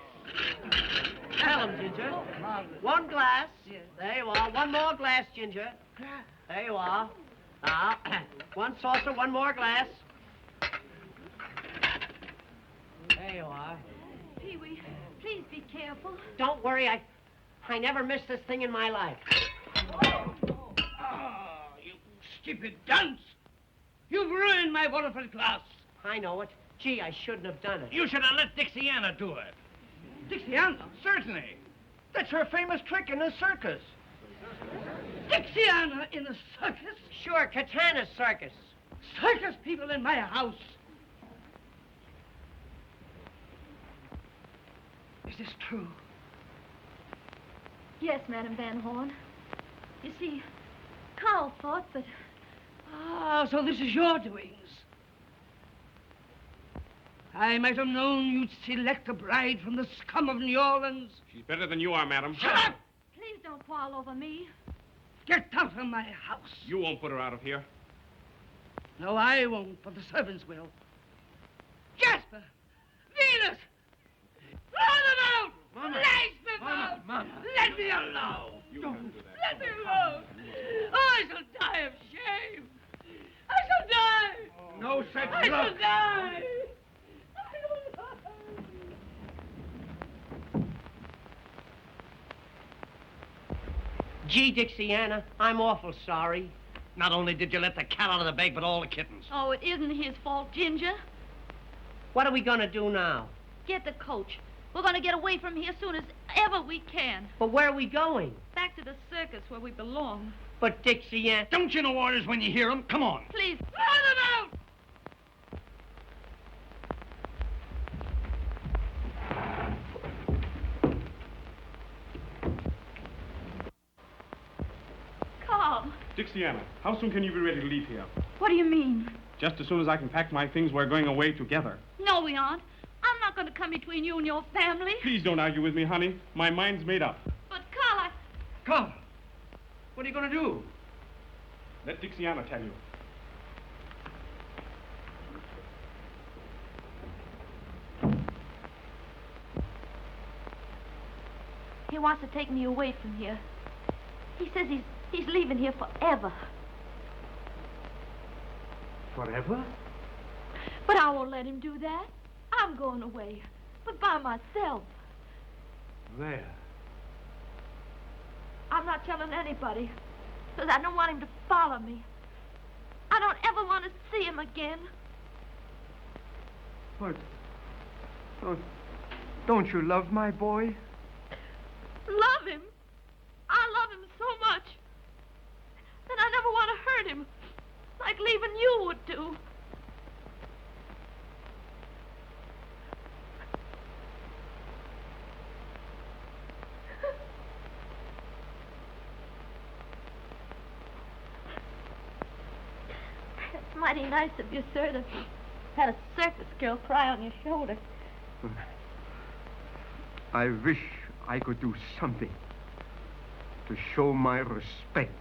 [SPEAKER 5] Tell him, Ginger. One glass.
[SPEAKER 6] Yes.
[SPEAKER 5] There you are. One more glass, Ginger. There you are. Now, one saucer, one more glass. There you are.
[SPEAKER 7] Pee-wee, please be careful.
[SPEAKER 5] Don't worry, I never missed this thing in my life.
[SPEAKER 6] Oh, you stupid dunce! You've ruined my wonderful glass.
[SPEAKER 5] I know it. Gee, I shouldn't have done it.
[SPEAKER 4] You should have let Dixiana do it.
[SPEAKER 6] Dixiana?
[SPEAKER 4] Certainly. That's her famous trick in the circus.
[SPEAKER 6] Dixiana in a circus?
[SPEAKER 5] Sure, Katana's circus.
[SPEAKER 6] Circus people in my house. Is this true?
[SPEAKER 7] Yes, Madam Van Horn. You see, Carl thought that...
[SPEAKER 6] Ah, so this is your doings. I might have known you'd select a bride from the scum of New Orleans.
[SPEAKER 3] She's better than you are, madam.
[SPEAKER 6] Shut up!
[SPEAKER 7] Please don't quarrel over me.
[SPEAKER 6] Get out of my house.
[SPEAKER 3] You won't put her out of here.
[SPEAKER 6] No, I won't, but the servants will. Jasper! Venus! Throw them out!
[SPEAKER 2] Mama.
[SPEAKER 6] Lash them out!
[SPEAKER 2] Mama.
[SPEAKER 6] Let me alone!
[SPEAKER 3] You can't do that.
[SPEAKER 6] Let me alone! Oh, I shall die of shame! I shall die!
[SPEAKER 2] No such
[SPEAKER 6] I
[SPEAKER 2] luck.
[SPEAKER 6] shall die! I shall die!
[SPEAKER 5] Gee, Dixiana, I'm awful sorry.
[SPEAKER 4] Not only did you let the cat out of the bag, but all the kittens.
[SPEAKER 7] Oh, it isn't his fault, Ginger.
[SPEAKER 5] What are we gonna do now?
[SPEAKER 7] Get the coach. We're going to get away from here as soon as ever we can.
[SPEAKER 5] But where are we going?
[SPEAKER 7] Back to the circus where we belong.
[SPEAKER 5] But Dixiana...
[SPEAKER 4] Don't you know orders when you hear them? Come on.
[SPEAKER 7] Please,
[SPEAKER 6] Throw them out!
[SPEAKER 7] Carl,
[SPEAKER 3] Dixiana, how soon can you be ready to leave here?
[SPEAKER 7] what do you mean?
[SPEAKER 3] Just as soon as I can pack my things, we're going away together.
[SPEAKER 7] No, we aren't. I'm not going to come between you and your family.
[SPEAKER 3] Please don't argue with me, honey. My mind's made up.
[SPEAKER 7] But, Carl,
[SPEAKER 2] Carl, what are you going to do?
[SPEAKER 3] Let Dixiana tell you.
[SPEAKER 7] he wants to take me away from here. He says he's leaving here forever.
[SPEAKER 2] Forever?
[SPEAKER 7] But I won't let him do that. I'm going away, but by myself.
[SPEAKER 2] Where?
[SPEAKER 7] I'm not telling anybody, because I don't want him to follow me. I don't ever want to see him again.
[SPEAKER 2] But... Don't you love my boy?
[SPEAKER 7] Love him? I love him so much. And I never want to hurt him, like leaving you would do. mighty nice of you, sir, to had a circus girl cry on your shoulder.
[SPEAKER 2] I wish I could do something to show my respect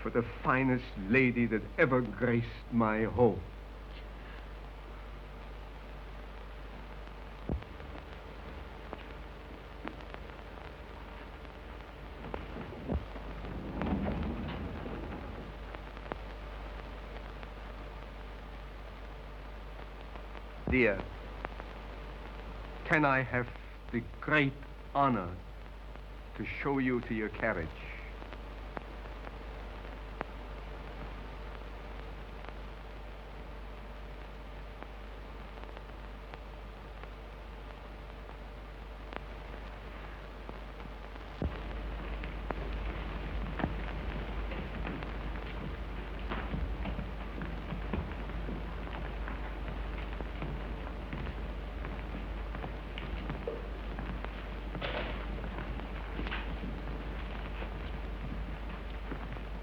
[SPEAKER 2] for the finest lady that ever graced my home. Dear, can I have the great honor to show you to your carriage?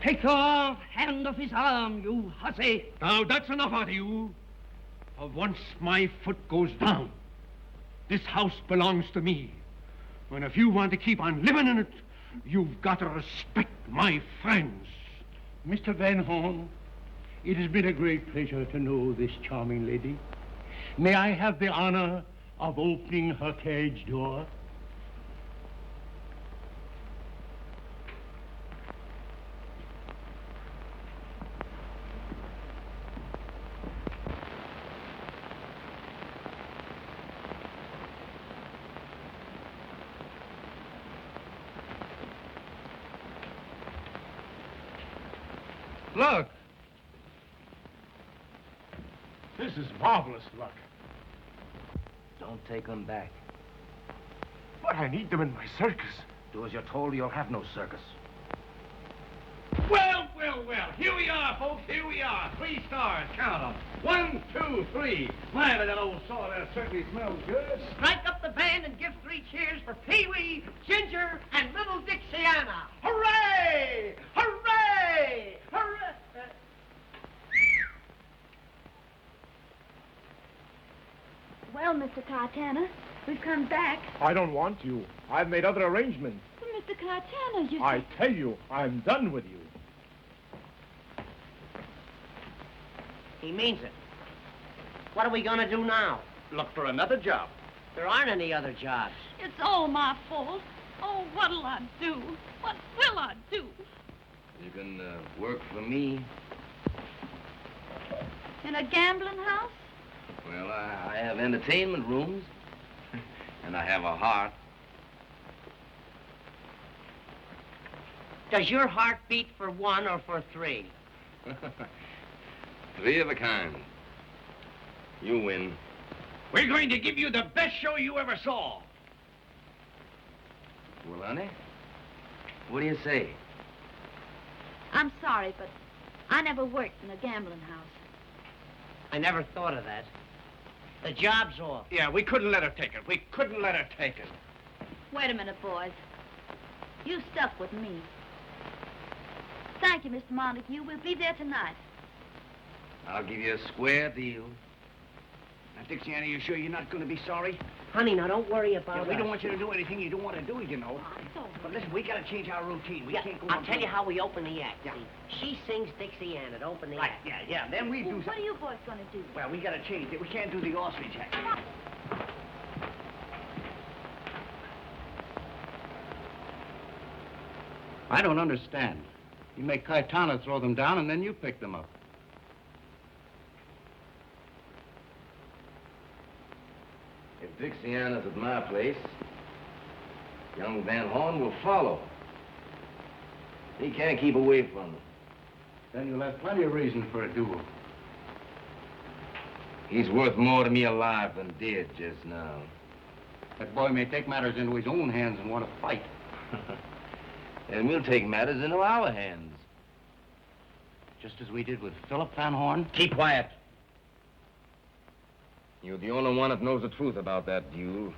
[SPEAKER 6] Take your hand off his arm, you hussy.
[SPEAKER 4] Now, that's enough out of you. For once my foot goes down, this house belongs to me. And if you want to keep on living in it, you've got to respect my friends.
[SPEAKER 10] Mr. Van Horn, it has been a great pleasure to know this charming lady. May I have the honor of opening her carriage door?
[SPEAKER 1] Look! This is marvelous luck.
[SPEAKER 8] Don't take them back.
[SPEAKER 1] But I need them in my circus.
[SPEAKER 8] Do as you're told, or you'll have no circus.
[SPEAKER 4] Well, well, well. Here we are, folks. Here we are. 3 stars. Count them. 1, 2, 3. My, but that old saw there certainly smells good.
[SPEAKER 5] Strike up the band and give 3 cheers for Pee-wee, Ginger, and little Dixiana. Hooray! Hooray! Hooray!
[SPEAKER 7] Well, Mr. Cartana, we've come back.
[SPEAKER 1] I don't want you. I've made other arrangements.
[SPEAKER 7] But Mr. Cartana, you...
[SPEAKER 1] I tell you, I'm done with you.
[SPEAKER 5] He means it. What are we going to do now?
[SPEAKER 4] Look for another job.
[SPEAKER 5] There aren't any other jobs.
[SPEAKER 7] It's all my fault. Oh, what'll I do? What will I do?
[SPEAKER 8] You can work for me.
[SPEAKER 7] In a gambling house?
[SPEAKER 8] Well, I have entertainment rooms. And I have a heart.
[SPEAKER 5] Does your heart beat for 1 or for 3?
[SPEAKER 8] 3 of a kind. You win.
[SPEAKER 4] We're going to give you the best show you ever saw.
[SPEAKER 8] Well, honey, what do you say?
[SPEAKER 7] I'm sorry, but I never worked in a gambling house.
[SPEAKER 5] I never thought of that. The job's off.
[SPEAKER 4] Yeah, we couldn't let her take it. We couldn't let her take it.
[SPEAKER 7] Wait a minute, boys. You stuck with me. Thank you, Mr. Montague. We'll be there tonight.
[SPEAKER 8] I'll give you a square deal.
[SPEAKER 4] Now, Dixiana, you sure you're not going to be sorry?
[SPEAKER 5] Honey, now don't worry about
[SPEAKER 4] We
[SPEAKER 5] us.
[SPEAKER 4] don't want you to do anything you don't want to do, you know. But listen, we got to change our routine. We can't go on.
[SPEAKER 5] I'll tell you how we open the act. See, she sings Dixiana to open the act.
[SPEAKER 4] Yeah. Then we do
[SPEAKER 7] What
[SPEAKER 4] something.
[SPEAKER 7] are you boys going to do?
[SPEAKER 4] Well, we got to change it. We can't do the ostrich act.
[SPEAKER 11] I don't understand. You make Caetano throw them down, and then you pick them up.
[SPEAKER 8] If Dixiana's at my place, young Van Horn will follow. He can't keep away from them.
[SPEAKER 11] Then you'll have plenty of reason for a duel.
[SPEAKER 8] He's worth more to me alive than dead just now.
[SPEAKER 11] That boy may take matters into his own hands and want to fight.
[SPEAKER 8] And we'll take matters into our hands.
[SPEAKER 11] Just as we did with Philip Van Horn.
[SPEAKER 8] Keep quiet. You're the only one that knows the truth about that duel.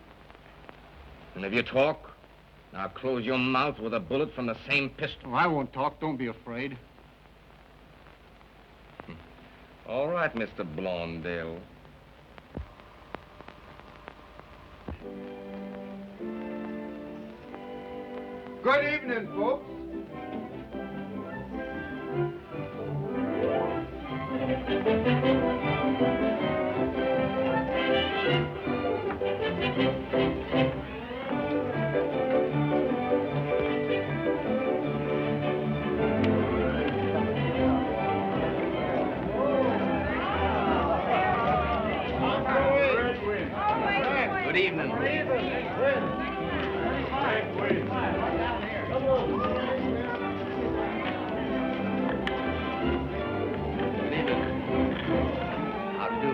[SPEAKER 8] And if you talk, I'll close your mouth with a bullet from the same pistol.
[SPEAKER 11] Oh, I won't talk. Don't be afraid.
[SPEAKER 8] All right, Mr. Blondale.
[SPEAKER 9] Good evening, folks.
[SPEAKER 8] Good evening. How to do?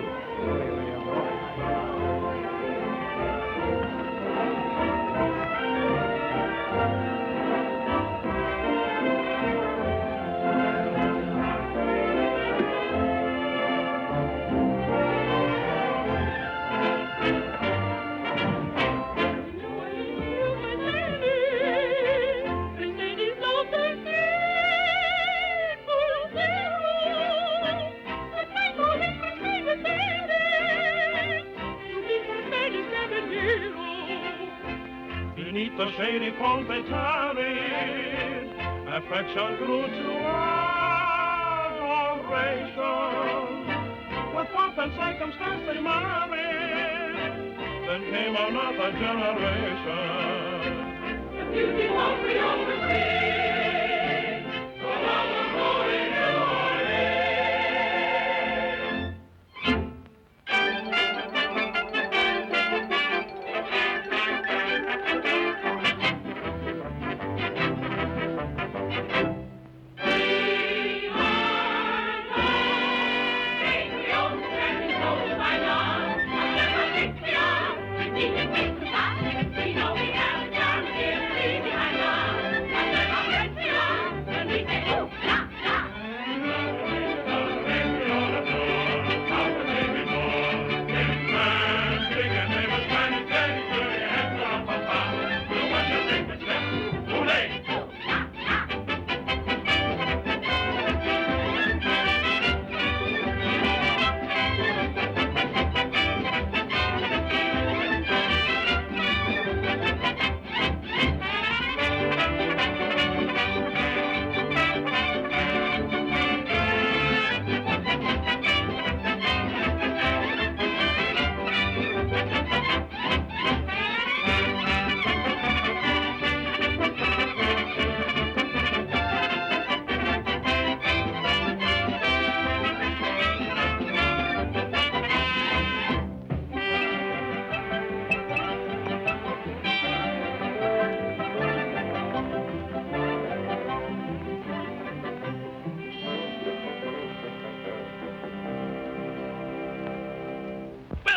[SPEAKER 3] Beneath the shady palms they tarried, affection grew to adoration. With pomp and circumstance they married, then came another generation. The beautiful Creole was free, along the road in New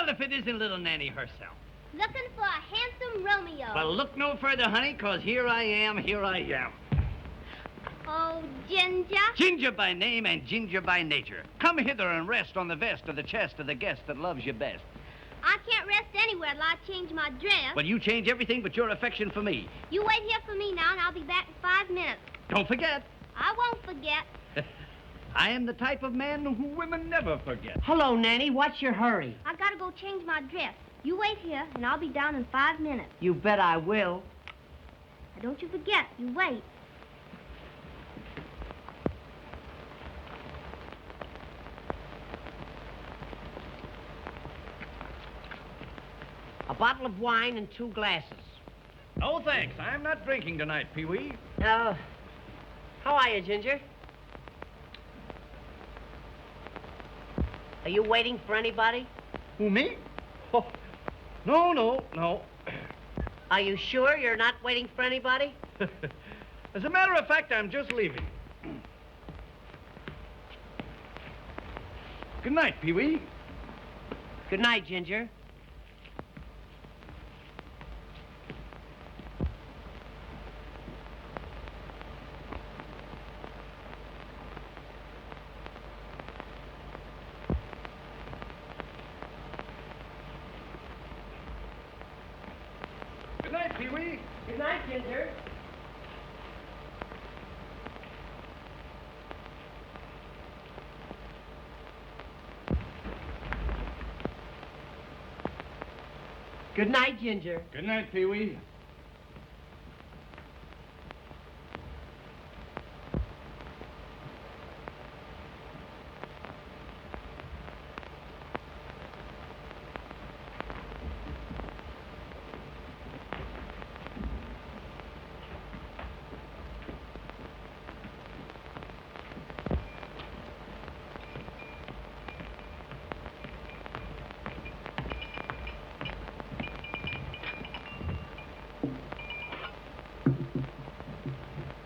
[SPEAKER 12] If it isn't little Nanny herself.
[SPEAKER 13] Looking for a handsome Romeo.
[SPEAKER 12] Well, look no further, honey, 'cause here I am.
[SPEAKER 13] Oh, Ginger.
[SPEAKER 12] Ginger by name and Ginger by nature. Come hither and rest on the vest of the chest of the guest that loves you best.
[SPEAKER 13] I can't rest anywhere till I change my dress.
[SPEAKER 12] Well, you change everything but your affection for me.
[SPEAKER 13] You wait here for me now, and I'll be back in 5 minutes.
[SPEAKER 12] Don't forget.
[SPEAKER 13] I won't forget.
[SPEAKER 12] I am the type of man who women never forget.
[SPEAKER 5] Hello, Nanny. What's your hurry?
[SPEAKER 13] I gotta go change my dress. You wait here, and I'll be down in 5 minutes.
[SPEAKER 5] You bet I will.
[SPEAKER 13] Now, don't you forget. You wait.
[SPEAKER 5] A bottle of wine and 2 glasses.
[SPEAKER 12] No, thanks. I'm not drinking tonight, Pee-wee.
[SPEAKER 5] How are you, Ginger? Are you waiting for anybody?
[SPEAKER 12] Who, me? Oh, no.
[SPEAKER 5] Are you sure you're not waiting for anybody?
[SPEAKER 12] As a matter of fact, I'm just leaving. Good night, Pee-wee.
[SPEAKER 5] Good night, Ginger.
[SPEAKER 12] Good night, Pee-wee.
[SPEAKER 5] Good night, Ginger. Good night, Ginger.
[SPEAKER 11] Good night, Pee-wee.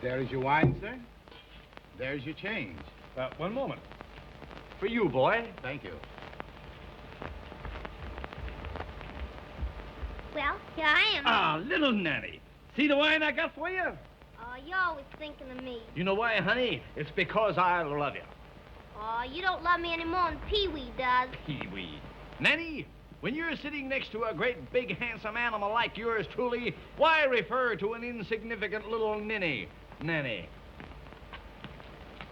[SPEAKER 11] There is your wine, sir. There's your change.
[SPEAKER 12] One moment. For you, boy.
[SPEAKER 11] Thank you.
[SPEAKER 13] Well, here I am.
[SPEAKER 12] Ah, little Nanny. See the wine I got for you?
[SPEAKER 13] Oh, you're always thinking of me.
[SPEAKER 12] You know why, honey? It's because I love you.
[SPEAKER 13] Oh, you don't love me any more than Pee-wee does.
[SPEAKER 12] Pee-wee. Nanny, when you're sitting next to a great, big, handsome animal like yours truly, why refer to an insignificant little ninny? Nanny.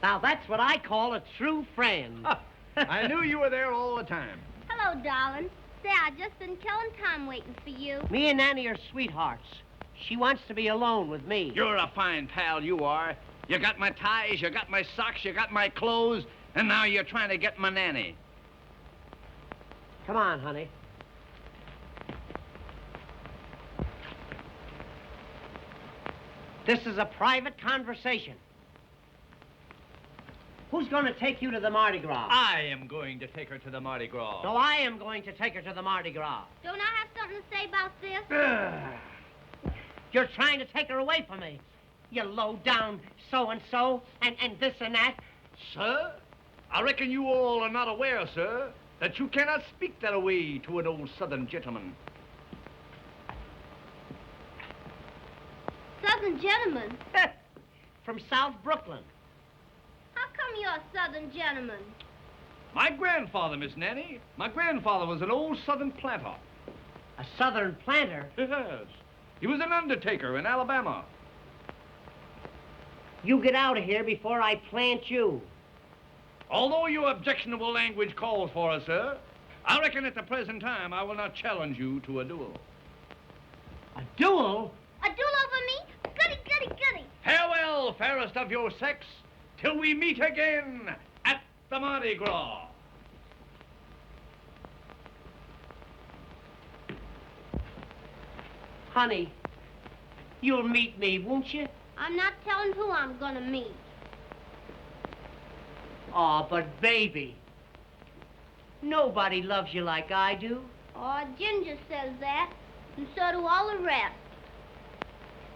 [SPEAKER 5] Now, that's what I call a true friend.
[SPEAKER 12] I knew you were there all the time.
[SPEAKER 13] Hello, darling. Say, I just been killing time waiting for you.
[SPEAKER 5] Me and Nanny are sweethearts. She wants to be alone with me.
[SPEAKER 12] You're a fine pal, you are. You got my ties, you got my socks, you got my clothes, and now you're trying to get my nanny.
[SPEAKER 5] Come on, honey. This is a private conversation. Who's going to take you to the Mardi Gras?
[SPEAKER 12] I am going to take her to the Mardi Gras.
[SPEAKER 5] No, I am going to take her to the Mardi Gras.
[SPEAKER 13] Don't I have something to say about this?
[SPEAKER 5] You're trying to take her away from me. You low-down so-and-so and this and that.
[SPEAKER 12] Sir, I reckon you all are not aware, sir, that you cannot speak that way to an old Southern gentleman.
[SPEAKER 13] Southern gentleman?
[SPEAKER 5] From South Brooklyn.
[SPEAKER 13] How come you're a Southern gentleman?
[SPEAKER 12] My grandfather, Miss Nanny. My grandfather was an old Southern planter.
[SPEAKER 5] A Southern planter?
[SPEAKER 12] Yes. He was an undertaker in Alabama.
[SPEAKER 5] You get out of here before I plant you.
[SPEAKER 12] Although your objectionable language calls for us, sir, I reckon at the present time I will not challenge you to a duel.
[SPEAKER 5] A duel?
[SPEAKER 13] A duel over me? Goody, goody, goody.
[SPEAKER 12] Farewell, fairest of your sex, till we meet again at the Mardi Gras.
[SPEAKER 5] Honey, you'll meet me, won't you?
[SPEAKER 13] I'm not telling who I'm gonna meet.
[SPEAKER 5] Oh, but baby, nobody loves you like I do.
[SPEAKER 13] Oh, Ginger says that, and so do all the rest.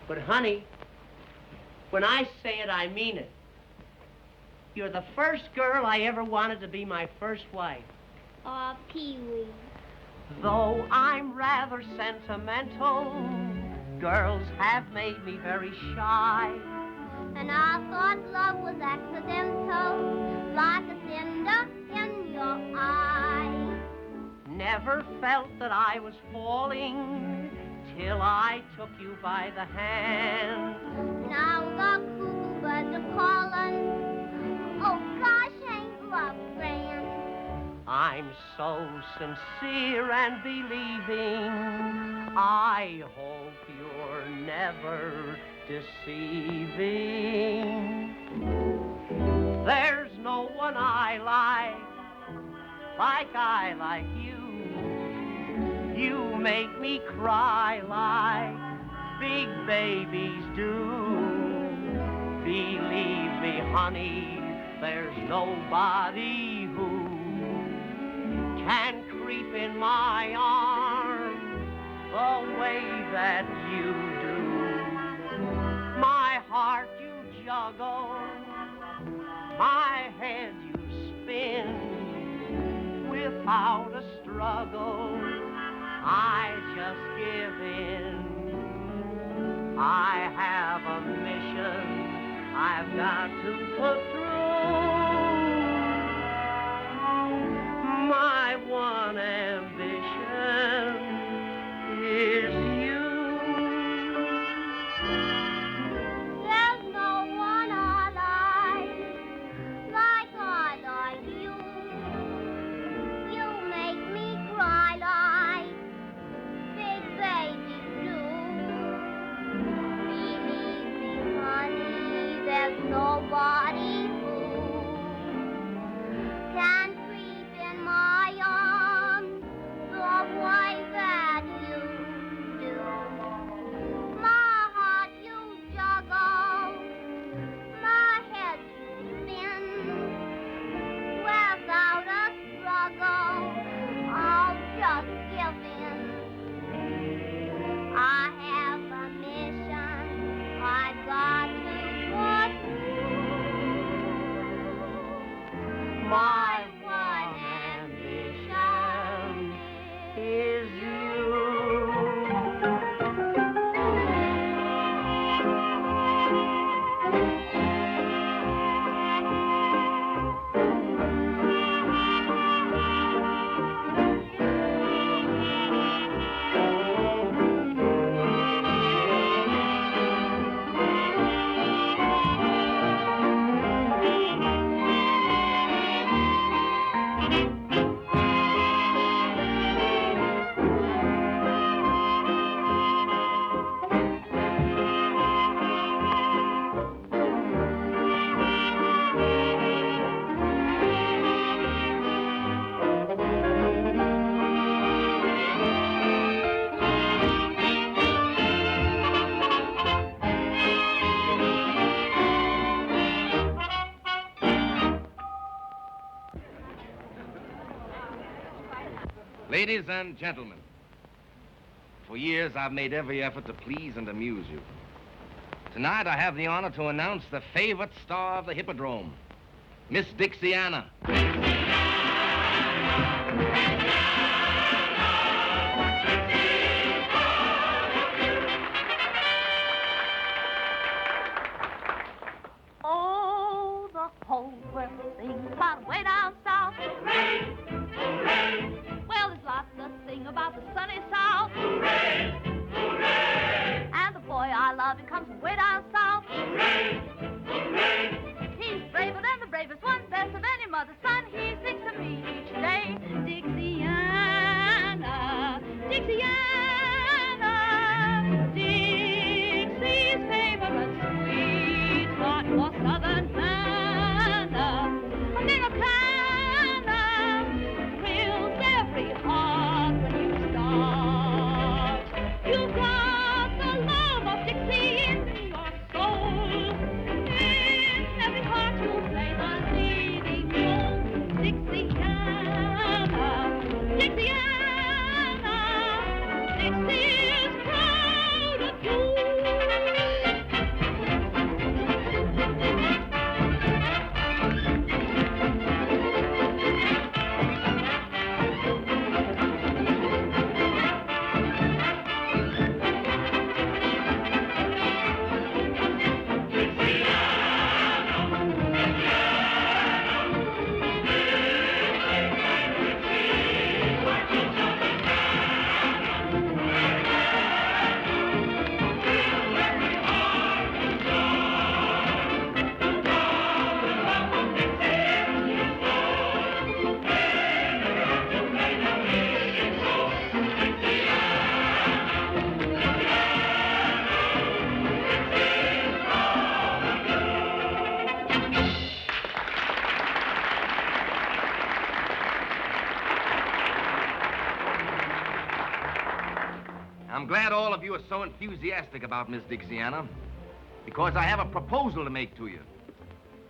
[SPEAKER 5] But honey, when I say it, I mean it. You're the first girl I ever wanted to be my first wife.
[SPEAKER 13] Oh, Pee-wee.
[SPEAKER 5] Though I'm rather sentimental, girls have made me very shy.
[SPEAKER 13] And I thought love was accidental, like a cinder in your eye.
[SPEAKER 5] Never felt that I was falling till I took you by the hand.
[SPEAKER 13] Now the cuckoo birds are calling. Oh gosh, ain't love grand?
[SPEAKER 5] I'm so sincere and believing. I hope you're never deceiving. There's no one I like you. You make me cry like big babies do. Believe me, honey, there's nobody who can creep in my arms the way that you do. My heart you juggle, my head you spin. Without a struggle, I just give in. I have a mission I've got to put through. My one ambition is you.
[SPEAKER 13] There's no one I like you. You make me cry like
[SPEAKER 8] Ladies and gentlemen, for years I've made every effort to please and amuse you. Tonight I have the honor to announce the favorite star of the Hippodrome, Miss Dixiana.
[SPEAKER 13] Oh, the whole world sings about way down south. Hooray! Hooray! Well, there's lots to sing about the sunny south. Hooray! Hooray! And the boy I love, he comes from way down south. Hooray! Hooray! He's braver than the bravest one, best of any mother's son. He sings to me each day. Dixiana, Dixiana, Dixie's favorite sweetheart was Southern manna. Americana thrills every heart when you start. You've got the love of Dixie in your soul. In every heart you play the leading role. Dixiana, Dixiana, Dixie's proud of you.
[SPEAKER 8] I'm glad all of you are so enthusiastic about Miss Dixiana, because I have a proposal to make to you.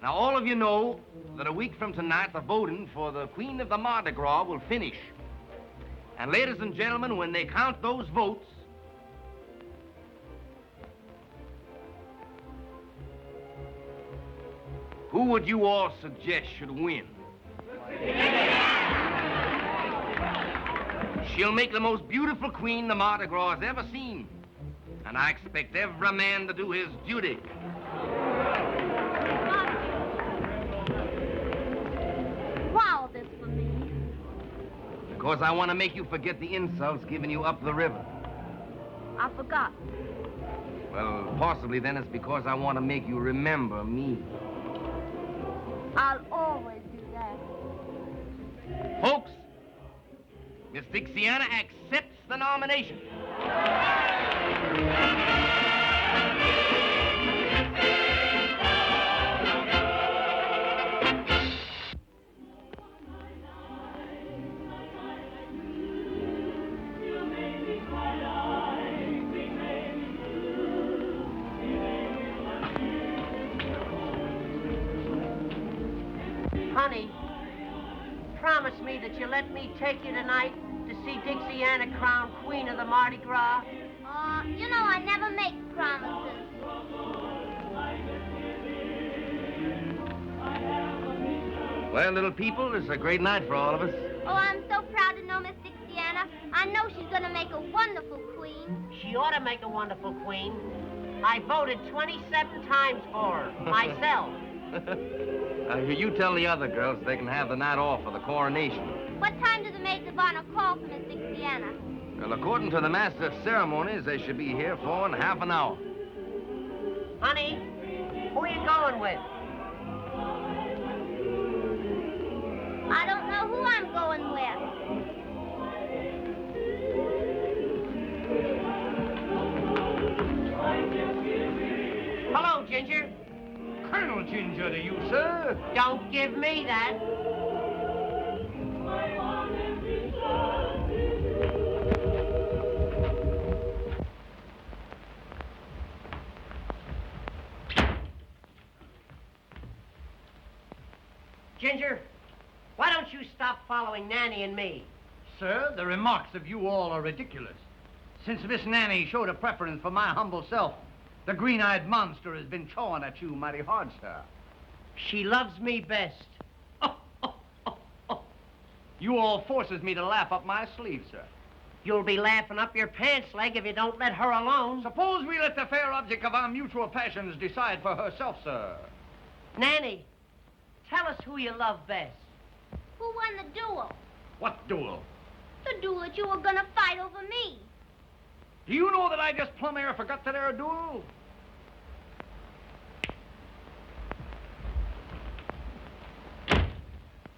[SPEAKER 8] Now, all of you know that a week from tonight, the voting for the Queen of the Mardi Gras will finish. And ladies and gentlemen, when they count those votes, who would you all suggest should win? She'll make the most beautiful queen the Mardi Gras has ever seen. And I expect every man to do his duty.
[SPEAKER 13] Wow, this for me.
[SPEAKER 8] Because I want to make you forget the insults given you up the river.
[SPEAKER 13] I forgot.
[SPEAKER 8] Well, possibly then it's because I want to make you remember me.
[SPEAKER 13] I'll always do that.
[SPEAKER 8] Folks, Miss Dixiana accepts the nomination.
[SPEAKER 5] Honey, promise me that you'll let me take you tonight to see Dixiana crowned Queen of the Mardi Gras.
[SPEAKER 13] You know I never make promises.
[SPEAKER 8] Well, little people, it's a great night for all of us.
[SPEAKER 13] Oh, I'm so proud to know Miss Dixiana. I know she's gonna make a wonderful queen.
[SPEAKER 5] She ought to make a wonderful queen. I voted 27 times for her, myself.
[SPEAKER 8] You tell the other girls they can have the night off for the coronation.
[SPEAKER 13] What time do the maids of honor call for Miss Dixiana?
[SPEAKER 8] Well, according to the master of ceremonies, they should be here for in half an hour.
[SPEAKER 5] Honey, who are you going with?
[SPEAKER 13] I don't know who I'm going with.
[SPEAKER 5] Hello, Ginger.
[SPEAKER 12] Colonel Ginger to you, sir.
[SPEAKER 5] Don't give me that. Ginger, why don't you stop following Nanny and me?
[SPEAKER 11] sir, the remarks of you all are ridiculous. Since Miss Nanny showed a preference for my humble self, the green-eyed monster has been chawing at you mighty hard, sir.
[SPEAKER 5] She loves me best.
[SPEAKER 11] You all forces me to laugh up my sleeve, sir.
[SPEAKER 5] You'll be laughing up your pants leg if you don't let her alone.
[SPEAKER 11] Suppose we let the fair object of our mutual passions decide for herself, sir.
[SPEAKER 5] Nanny, tell us who you love best.
[SPEAKER 13] Who won the duel?
[SPEAKER 11] What duel?
[SPEAKER 13] The duel that you were gonna fight over me.
[SPEAKER 11] Do you know that I just plumb air forgot that there duel?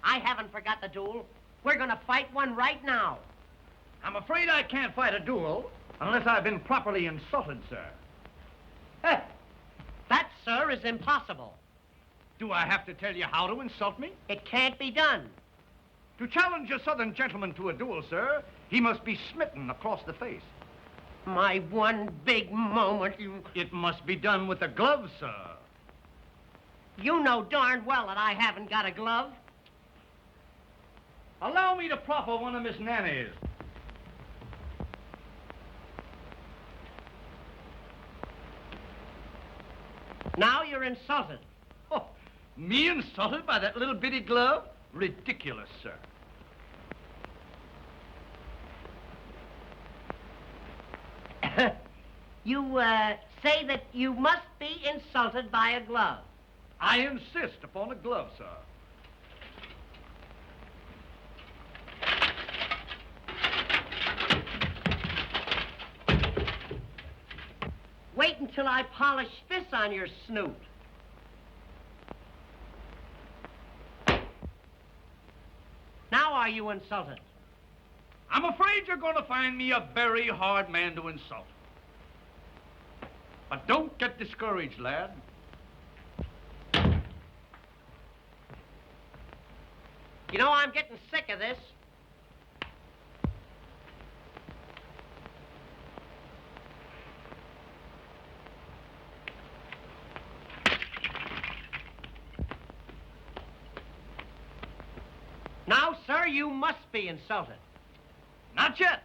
[SPEAKER 5] I haven't forgot the duel. We're gonna fight one right now.
[SPEAKER 11] I'm afraid I can't fight a duel unless I've been properly insulted, sir.
[SPEAKER 5] That, sir, is impossible.
[SPEAKER 11] Do I have to tell you how to insult me?
[SPEAKER 5] It can't be done.
[SPEAKER 11] To challenge a southern gentleman to a duel, sir, he must be smitten across the face.
[SPEAKER 5] My one big moment, you...
[SPEAKER 11] It must be done with a glove, sir.
[SPEAKER 5] You know darn well that I haven't got a glove.
[SPEAKER 11] Allow me to proffer one of Miss Nanny's.
[SPEAKER 5] Now you're insulted.
[SPEAKER 11] Oh, me insulted by that little bitty glove? Ridiculous, sir.
[SPEAKER 5] You, say that you must be insulted by a glove.
[SPEAKER 11] I insist upon a glove, sir.
[SPEAKER 5] Wait until I polish this on your snoot. Now are you insulted?
[SPEAKER 11] I'm afraid you're going to find me a very hard man to insult. But don't get discouraged, lad.
[SPEAKER 5] You know, I'm getting sick of this. Now, sir, you must be insulted.
[SPEAKER 11] Not yet,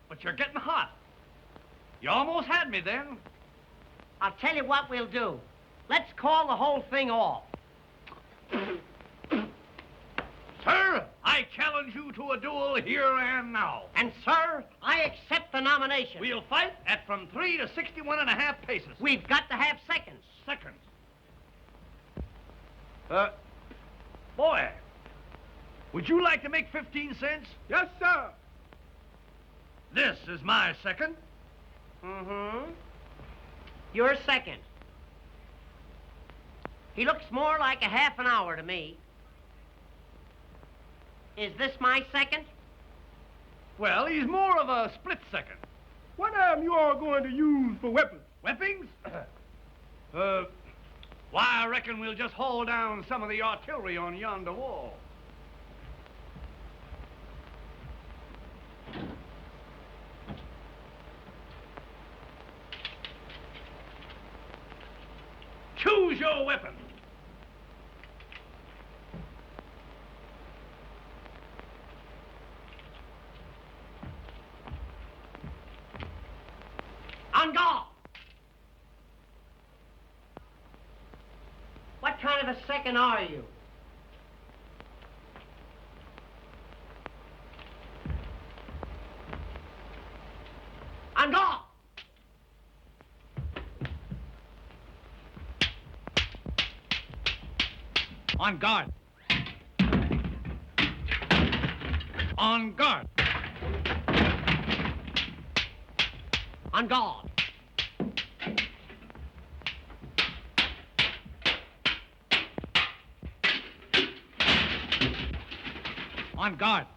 [SPEAKER 11] but you're getting hot. You almost had me then.
[SPEAKER 5] I'll tell you what we'll do. Let's call the whole thing off.
[SPEAKER 11] Sir, I challenge you to a duel here and now.
[SPEAKER 5] And, sir, I accept the nomination.
[SPEAKER 11] We'll fight at from 3 to 61.5 paces.
[SPEAKER 5] We've got to have seconds.
[SPEAKER 11] Seconds. Boy, would you like to make 15 cents?
[SPEAKER 9] Yes, sir.
[SPEAKER 11] This is my second.
[SPEAKER 5] Mm-hmm. Your second. He looks more like a half an hour to me. Is this my second?
[SPEAKER 11] Well, he's more of a split second.
[SPEAKER 9] What am you all going to use for weapons?
[SPEAKER 11] Weapons? Why, I reckon we'll just haul down some of the artillery on yonder wall. Choose your weapon.
[SPEAKER 5] On guard! What kind of a second are you? On guard!
[SPEAKER 11] On guard. On guard.
[SPEAKER 5] On guard.
[SPEAKER 11] On guard.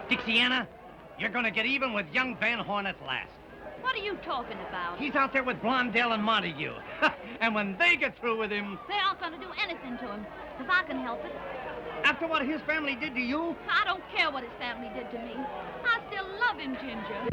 [SPEAKER 11] Dixiana, you're gonna get even with young Van Horn at last.
[SPEAKER 13] What are you talking about?
[SPEAKER 11] He's out there with Blondell and Montague. And when they get through with him...
[SPEAKER 13] They aren't going to do anything to him, if I can help it.
[SPEAKER 11] After what his family did to you?
[SPEAKER 13] I don't care what his family did to me. I still love him, Ginger.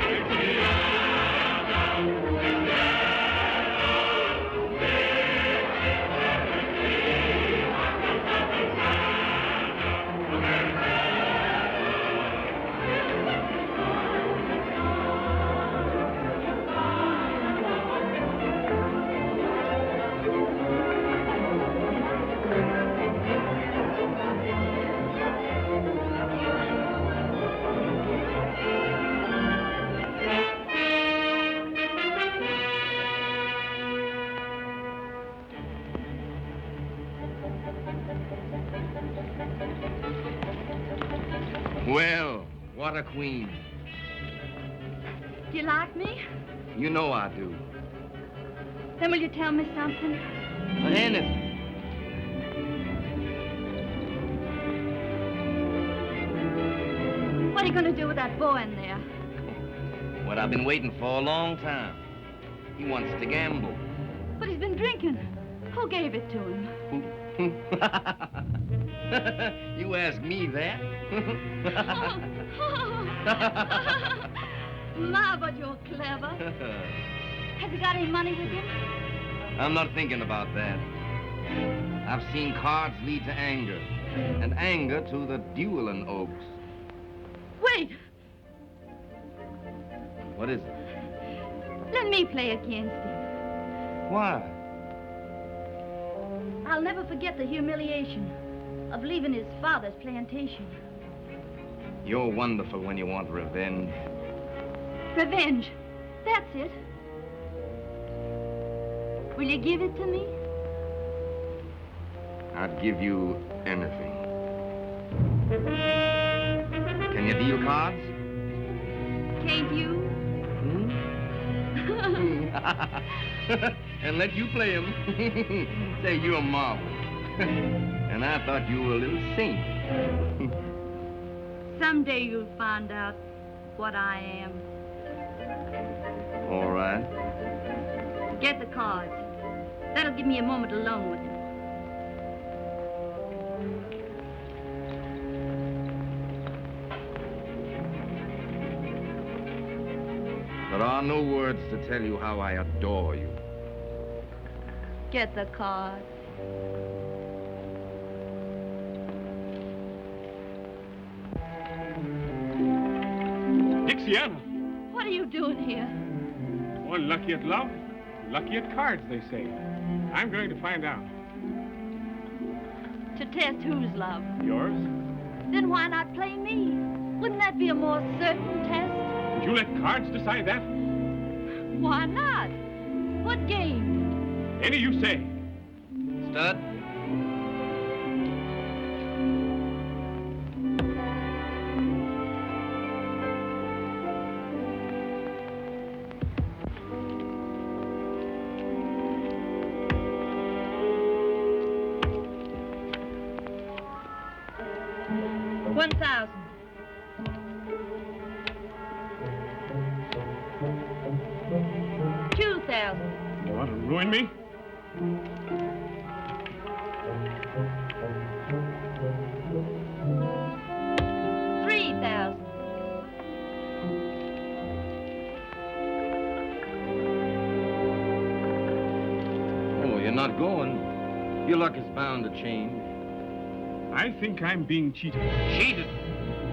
[SPEAKER 8] Well, what a queen.
[SPEAKER 13] Do you like me?
[SPEAKER 8] You know I do.
[SPEAKER 13] Then will you tell me something?
[SPEAKER 8] Anything.
[SPEAKER 13] What are you going to do with that boy in there?
[SPEAKER 8] What I've been waiting for a long time. He wants to gamble.
[SPEAKER 13] But he's been drinking. Who gave it to him?
[SPEAKER 8] You ask me that?
[SPEAKER 13] My, but you're clever. Has he got any money with him?
[SPEAKER 8] I'm not thinking about that. I've seen cards lead to anger, and anger to the dueling oaks.
[SPEAKER 13] Wait!
[SPEAKER 8] What is it?
[SPEAKER 13] Let me play against him.
[SPEAKER 8] Why?
[SPEAKER 13] I'll never forget the humiliation of leaving his father's plantation.
[SPEAKER 8] You're wonderful when you want revenge.
[SPEAKER 13] Revenge. That's it. Will you give it to me?
[SPEAKER 8] I'd give you anything. Can you deal cards?
[SPEAKER 13] Can't you?
[SPEAKER 8] And let you play him. Say, you're marvelous. And I thought you were a little saint.
[SPEAKER 13] Someday you'll find out what I am.
[SPEAKER 8] All right.
[SPEAKER 13] Get the cards. That'll give me a moment alone with him.
[SPEAKER 8] There are no words to tell you how I adore you.
[SPEAKER 13] Get the cards.
[SPEAKER 1] Dixiana.
[SPEAKER 13] What are you doing here?
[SPEAKER 1] One lucky at love, lucky at cards, they say. I'm going to find out.
[SPEAKER 13] To test whose love?
[SPEAKER 1] Yours?
[SPEAKER 13] Then why not play me? Wouldn't that be a more certain test?
[SPEAKER 1] Would you let cards decide that?
[SPEAKER 13] Why not? What game?
[SPEAKER 1] Any you say.
[SPEAKER 8] Stud?
[SPEAKER 13] $1,000. $2,000.
[SPEAKER 1] You want to ruin me?
[SPEAKER 13] $3,000.
[SPEAKER 8] Oh, you're not going. Your luck is bound to change.
[SPEAKER 1] I think I'm being cheated.
[SPEAKER 8] Cheated?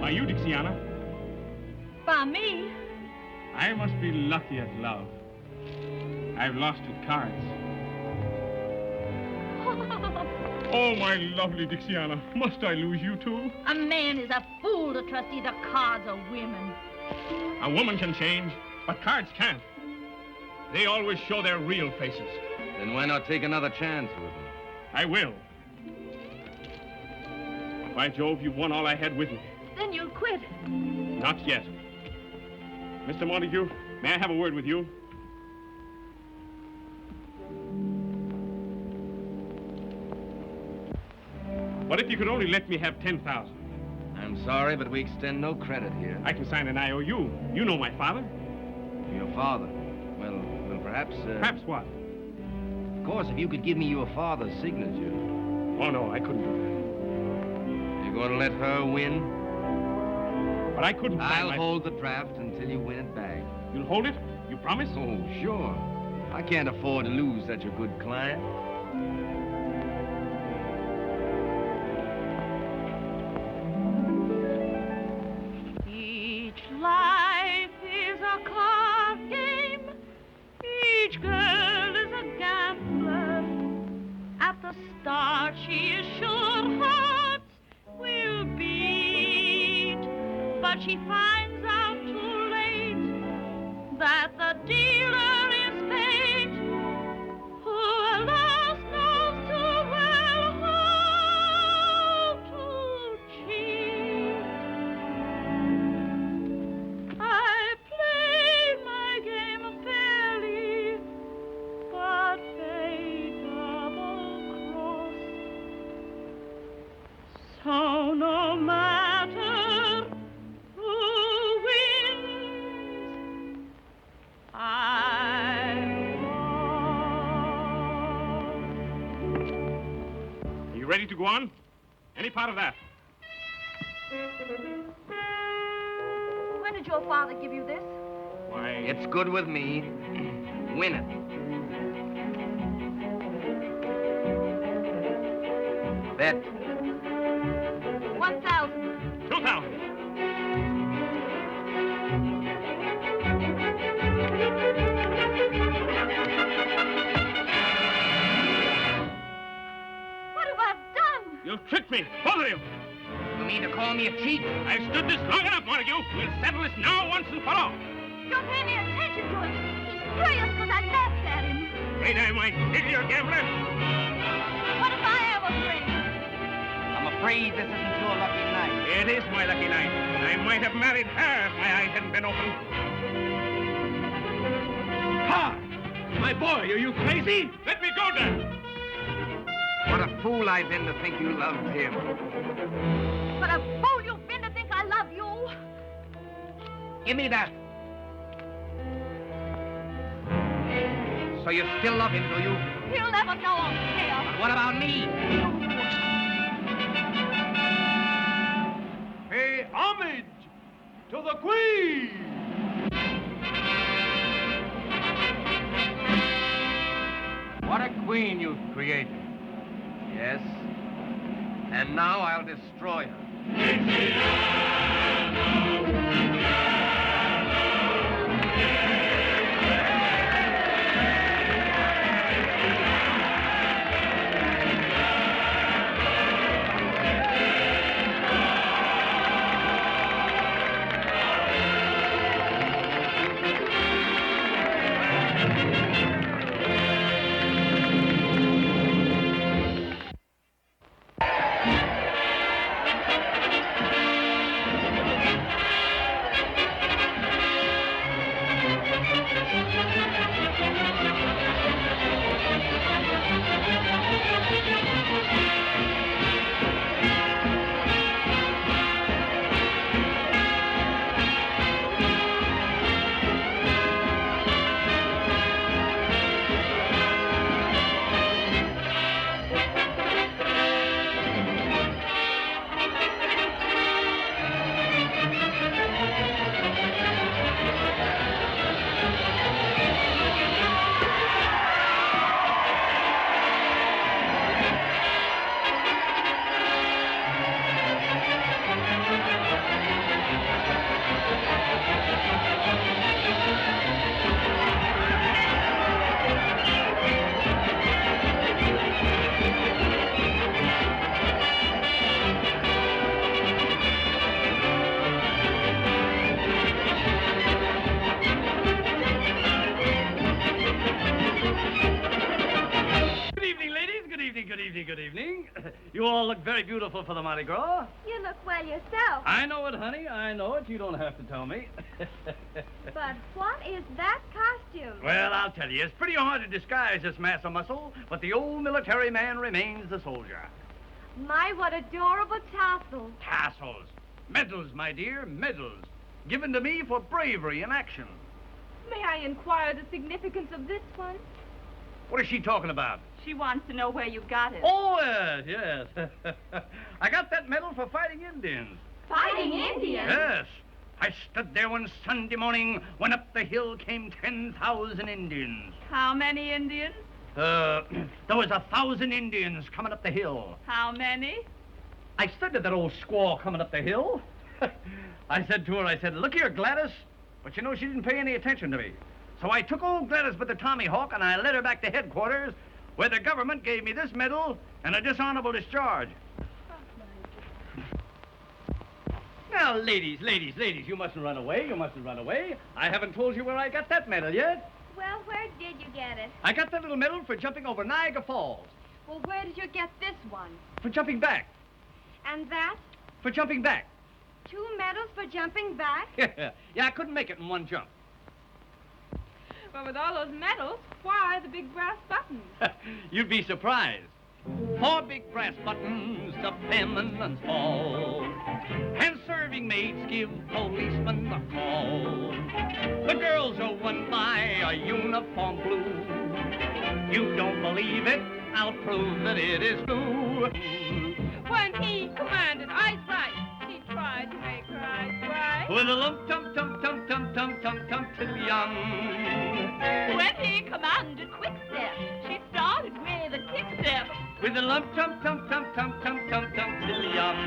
[SPEAKER 1] By you, Dixiana.
[SPEAKER 13] By me?
[SPEAKER 1] I must be lucky at love. I've lost at cards. Oh, my lovely Dixiana, must I lose you too?
[SPEAKER 13] A man is a fool to trust either cards or women.
[SPEAKER 1] A woman can change, but cards can't. They always show their real faces.
[SPEAKER 8] Then why not take another chance with them?
[SPEAKER 1] I will. By Jove, you've won all I had with me.
[SPEAKER 13] Then you'll quit.
[SPEAKER 1] Not yet. Mr. Montague, may I have a word with you? What if you could only let me have 10,000?
[SPEAKER 8] I'm sorry, but we extend no credit here.
[SPEAKER 4] I can sign an IOU. You know my father.
[SPEAKER 8] Your father? Well, perhaps...
[SPEAKER 4] Perhaps what?
[SPEAKER 8] Of course, if you could give me your father's signature.
[SPEAKER 4] Oh, no, I couldn't do that.
[SPEAKER 8] You're going to let her win?
[SPEAKER 4] But I couldn't sign
[SPEAKER 8] I'll hold the draft until you win it back.
[SPEAKER 4] You'll hold it? You promise?
[SPEAKER 8] Oh, sure. I can't afford to lose such a good client.
[SPEAKER 7] Each life is a card game. Each girl is a gambler. At the start, she is sure hearts will beat. But she finds out too late that the dealer is fate, who alas knows too well how to cheat. I play my game fairly, but fate double cross. So no matter who wins, I
[SPEAKER 4] Are you ready to go on? Any part of that?
[SPEAKER 13] When did your father give you this?
[SPEAKER 4] Why...
[SPEAKER 8] It's good with me. Win it. Bet.
[SPEAKER 13] 1,000.
[SPEAKER 4] 2,000.
[SPEAKER 13] What have I done?
[SPEAKER 4] You tricked me, both of you.
[SPEAKER 8] You mean to call me a cheat?
[SPEAKER 4] I've stood this long enough, Montague. We'll settle this now once and for all.
[SPEAKER 13] Don't pay any attention to him. He's furious because I laughed at him.
[SPEAKER 4] Afraid I might kill you, gambler?
[SPEAKER 13] What if I am afraid?
[SPEAKER 8] I'm afraid this isn't your lucky night.
[SPEAKER 4] It is my lucky night. I might have married her if my eyes hadn't been open. Ha! My boy, are you crazy? Let me go, Dan.
[SPEAKER 8] What a fool I've been to think you loved him.
[SPEAKER 13] What a fool you've been to think I love you.
[SPEAKER 8] Give me that. So you still love him, do you?
[SPEAKER 13] He'll never know or care.
[SPEAKER 8] But what about me?
[SPEAKER 4] Pay homage to the Queen!
[SPEAKER 8] What a queen you've created. Yes. And now I'll destroy her.
[SPEAKER 11] Good evening. You all look very beautiful for the Mardi Gras.
[SPEAKER 13] You look well yourself.
[SPEAKER 11] I know it, honey. I know it. You don't have to tell me.
[SPEAKER 13] But what is that costume?
[SPEAKER 11] Well, I'll tell you. It's pretty hard to disguise this mass of muscle, but the old military man remains the soldier.
[SPEAKER 13] My, what adorable tassels.
[SPEAKER 11] Tassels. Medals, my dear, medals. Given to me for bravery in action.
[SPEAKER 7] May I inquire the significance of this one?
[SPEAKER 11] What is she talking about?
[SPEAKER 7] She wants to know where you got it.
[SPEAKER 11] Oh, yes. I got that medal for fighting Indians.
[SPEAKER 7] Fighting Indians?
[SPEAKER 11] Yes. I stood there one Sunday morning when up the hill came 10,000 Indians.
[SPEAKER 7] How many Indians?
[SPEAKER 11] There was 1,000 Indians coming up the hill.
[SPEAKER 7] How many?
[SPEAKER 11] I said to that old squaw coming up the hill, I said to her, look here, Gladys. But you know, she didn't pay any attention to me. So I took old Gladys by the Tommy Hawk and I led her back to headquarters where the government gave me this medal and a dishonorable discharge. Now, ladies, you mustn't run away. You mustn't run away. I haven't told you where I got that medal yet.
[SPEAKER 13] Well, where did you get it?
[SPEAKER 11] I got that little medal for jumping over Niagara Falls.
[SPEAKER 7] Well, where did you get this one?
[SPEAKER 11] For jumping back.
[SPEAKER 13] And that?
[SPEAKER 11] For jumping back.
[SPEAKER 13] 2 medals for jumping back?
[SPEAKER 11] Yeah, I couldn't make it in one jump.
[SPEAKER 7] Well, with all those medals, why the big brass buttons?
[SPEAKER 11] You'd be surprised. 4 big brass buttons to feminine fall. And serving maids give policemen a call. The girls are won by a uniform blue. You don't believe it? I'll prove that it is true.
[SPEAKER 7] When he commanded eyes right, he tried to make her eyes bright.
[SPEAKER 11] With a lump tum tum tum tum tum tum tum till young.
[SPEAKER 7] When he commanded quick step, she started with a kick step.
[SPEAKER 11] With a lump tum tum tum tum tum tum tum till young.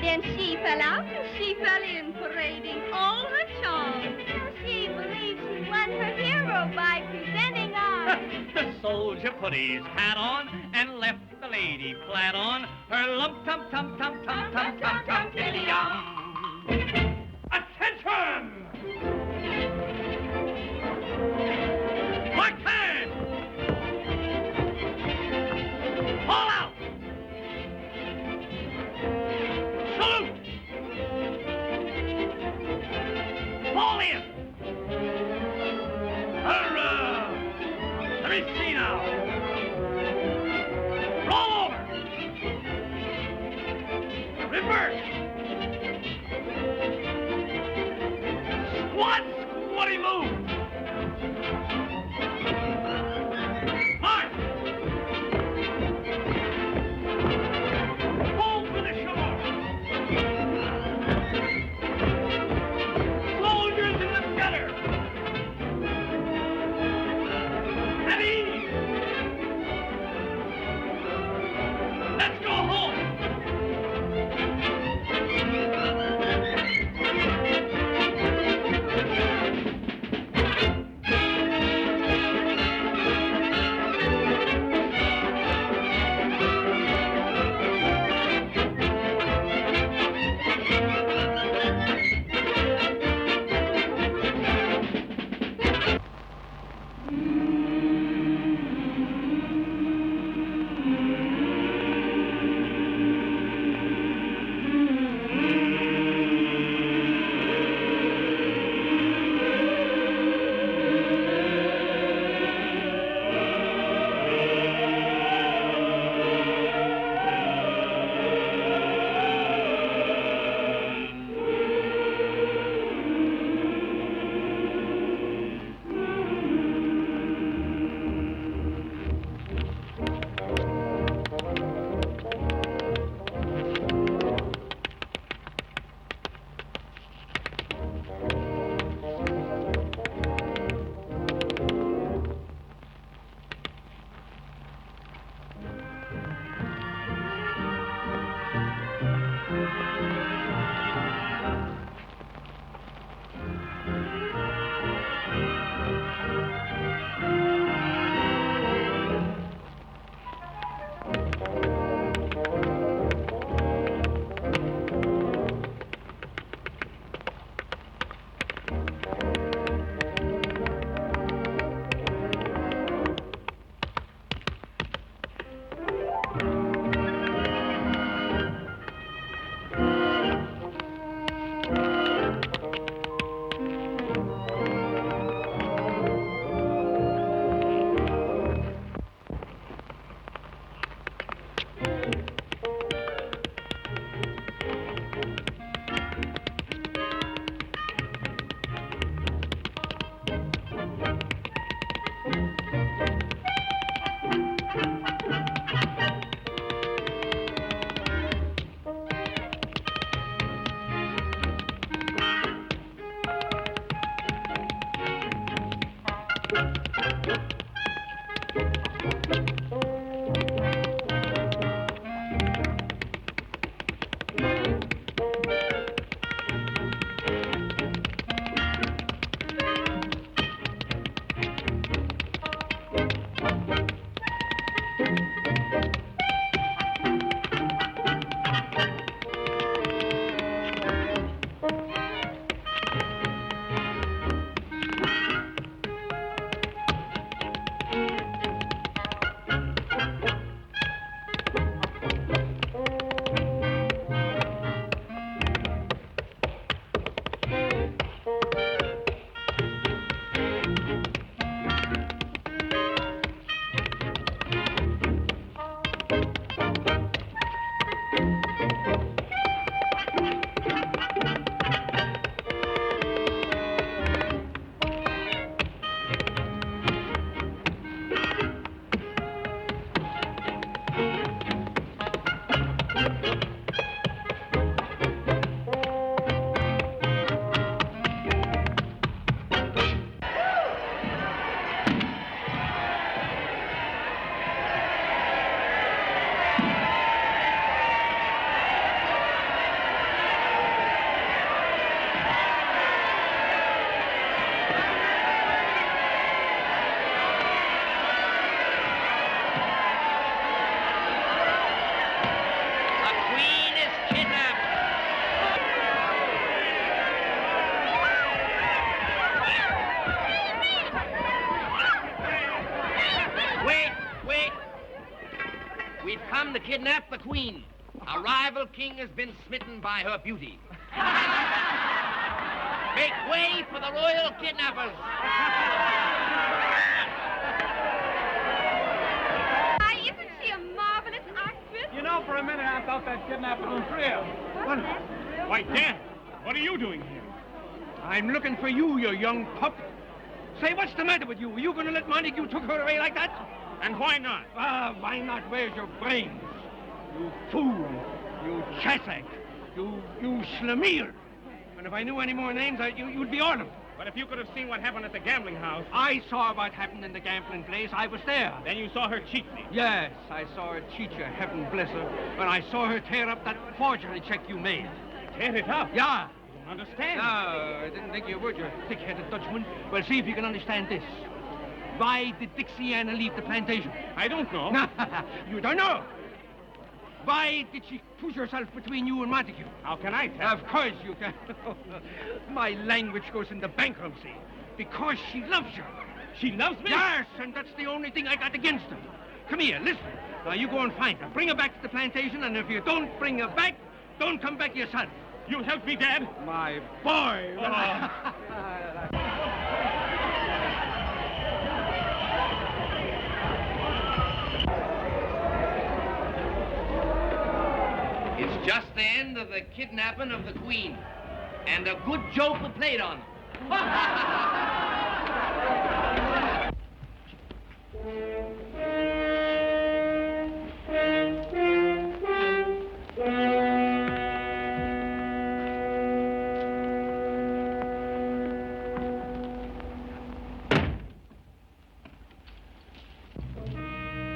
[SPEAKER 13] Then she fell out and she fell in, parading all her charms. She believes she won her hero by presenting arms.
[SPEAKER 11] The soldier put his hat on and left the lady flat on her lump tum tum tum tum tum tum tum till young. Attention! Mark time! All out! Salute! Fall in! Hurrah! Let me see now. Roll over! Reverse! Squat! Squatty move! March! Hold for the shore! Soldiers in the
[SPEAKER 8] kidnap the queen. A rival king has been smitten by her beauty. Make way for the royal kidnappers.
[SPEAKER 7] Isn't she a marvelous actress?
[SPEAKER 4] You know, for a minute I thought that kidnapping was real.
[SPEAKER 1] Why, Dan, what are you doing here?
[SPEAKER 4] I'm looking for you, you young pup. Say, what's the matter with you? Are you going to let Montague took her away like that?
[SPEAKER 1] And why not?
[SPEAKER 4] Why not? Where's your brains? You fool. You chassack. You schlemiel. And if I knew any more names, you'd be all of them.
[SPEAKER 1] But if you could have seen what happened at the gambling house...
[SPEAKER 4] I saw what happened in the gambling place. I was there.
[SPEAKER 1] Then you saw her cheat me.
[SPEAKER 4] Yes, I saw her cheat you, heaven bless her. And I saw her tear up that forgery check you made.
[SPEAKER 1] Tear it up?
[SPEAKER 4] Yeah.
[SPEAKER 1] I don't understand.
[SPEAKER 4] No, I didn't think you would, you thick-headed Dutchman. Well, see if you can understand this. Why did Dixiana leave the plantation?
[SPEAKER 1] I don't know.
[SPEAKER 4] You don't know? Why did she push herself between you and Montague?
[SPEAKER 1] How can I tell?
[SPEAKER 4] Of course you can. My language goes into bankruptcy. Because she loves you.
[SPEAKER 1] She loves me?
[SPEAKER 4] Yes, and that's the only thing I got against her. Come here, listen. Now, you go and find her. Bring her back to the plantation, and if you don't bring her back, don't come back yourself.
[SPEAKER 1] You'll help me, Dad?
[SPEAKER 4] My boy.
[SPEAKER 8] It's just the end of the kidnapping of the queen. And a good joke we played on them.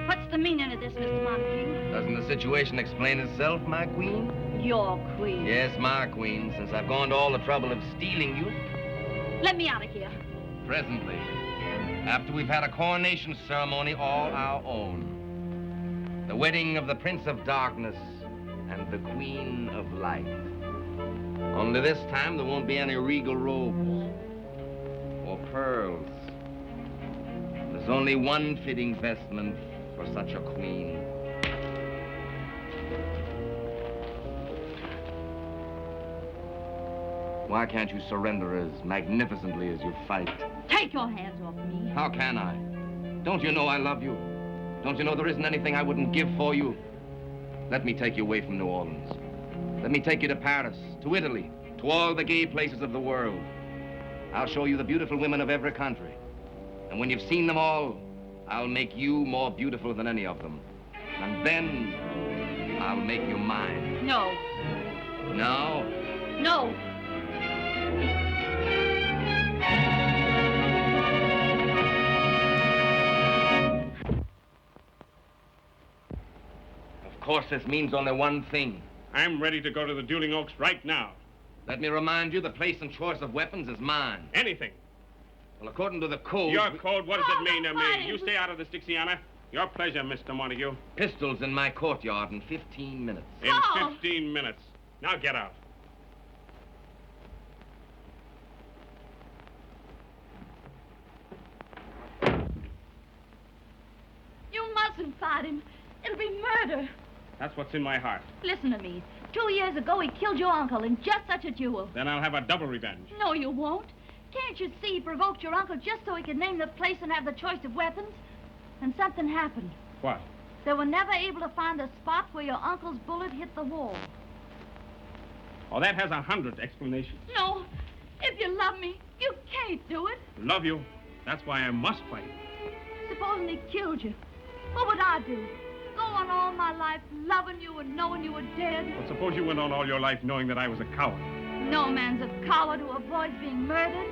[SPEAKER 13] What's the meaning of this, Mr. Montague?
[SPEAKER 8] Doesn't the situation explain itself, my queen?
[SPEAKER 13] Your queen.
[SPEAKER 8] Yes, my queen, since I've gone to all the trouble of stealing you.
[SPEAKER 13] Let me out of here.
[SPEAKER 8] Presently, after we've had a coronation ceremony all our own. The wedding of the Prince of Darkness and the Queen of Light. Only this time there won't be any regal robes or pearls. There's only one fitting vestment for such a queen. Why can't you surrender as magnificently as you fight?
[SPEAKER 13] Take your hands off me.
[SPEAKER 8] How can I? Don't you know I love you? Don't you know there isn't anything I wouldn't give for you? Let me take you away from New Orleans. Let me take you to Paris, to Italy, to all the gay places of the world. I'll show you the beautiful women of every country. And when you've seen them all, I'll make you more beautiful than any of them. And then I'll make you mine.
[SPEAKER 13] No.
[SPEAKER 8] No?
[SPEAKER 13] No.
[SPEAKER 8] Of course, this means only one thing.
[SPEAKER 1] I'm ready to go to the Dueling Oaks right now.
[SPEAKER 8] Let me remind you, the place and choice of weapons is mine.
[SPEAKER 1] Anything.
[SPEAKER 8] Well, according to the code...
[SPEAKER 1] Your code, what does it mean to me? You stay out of this, Dixiana. Your pleasure, Mr. Montague.
[SPEAKER 8] Pistols in my courtyard in 15 minutes.
[SPEAKER 1] In 15 minutes. Now get out.
[SPEAKER 7] You mustn't fight him. It'll be murder.
[SPEAKER 1] That's what's in my heart.
[SPEAKER 13] Listen to me. 2 years ago, he killed your uncle in just such a duel.
[SPEAKER 1] Then I'll have a double revenge.
[SPEAKER 13] No, you won't. Can't you see he provoked your uncle just so he could name the place and have the choice of weapons? And something happened.
[SPEAKER 1] What?
[SPEAKER 13] They were never able to find the spot where your uncle's bullet hit the wall.
[SPEAKER 1] Oh, that has 100 explanations.
[SPEAKER 7] No. If you love me, you can't do it.
[SPEAKER 1] Love you. That's why I must fight.
[SPEAKER 13] Supposing he killed you, what would I do? Go on all my life loving you and knowing you were dead?
[SPEAKER 1] But suppose you went on all your life knowing that I was a coward.
[SPEAKER 13] No man's a coward who avoids being murdered.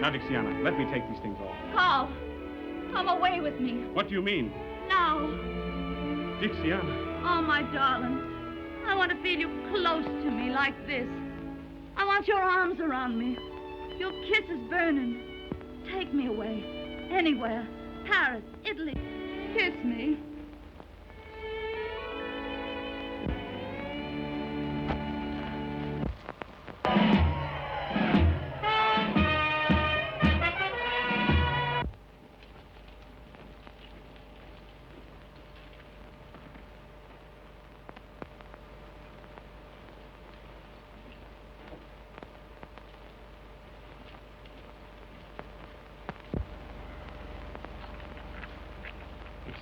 [SPEAKER 1] Now, Dixiana, let me take these things off.
[SPEAKER 13] Carl, come away with me.
[SPEAKER 1] What do you mean?
[SPEAKER 13] Now.
[SPEAKER 1] Dixiana.
[SPEAKER 13] Oh, my darling. I want to feel you close to me like this. I want your arms around me. Your kisses burning. Take me away. Anywhere. Paris, Italy. Kiss me.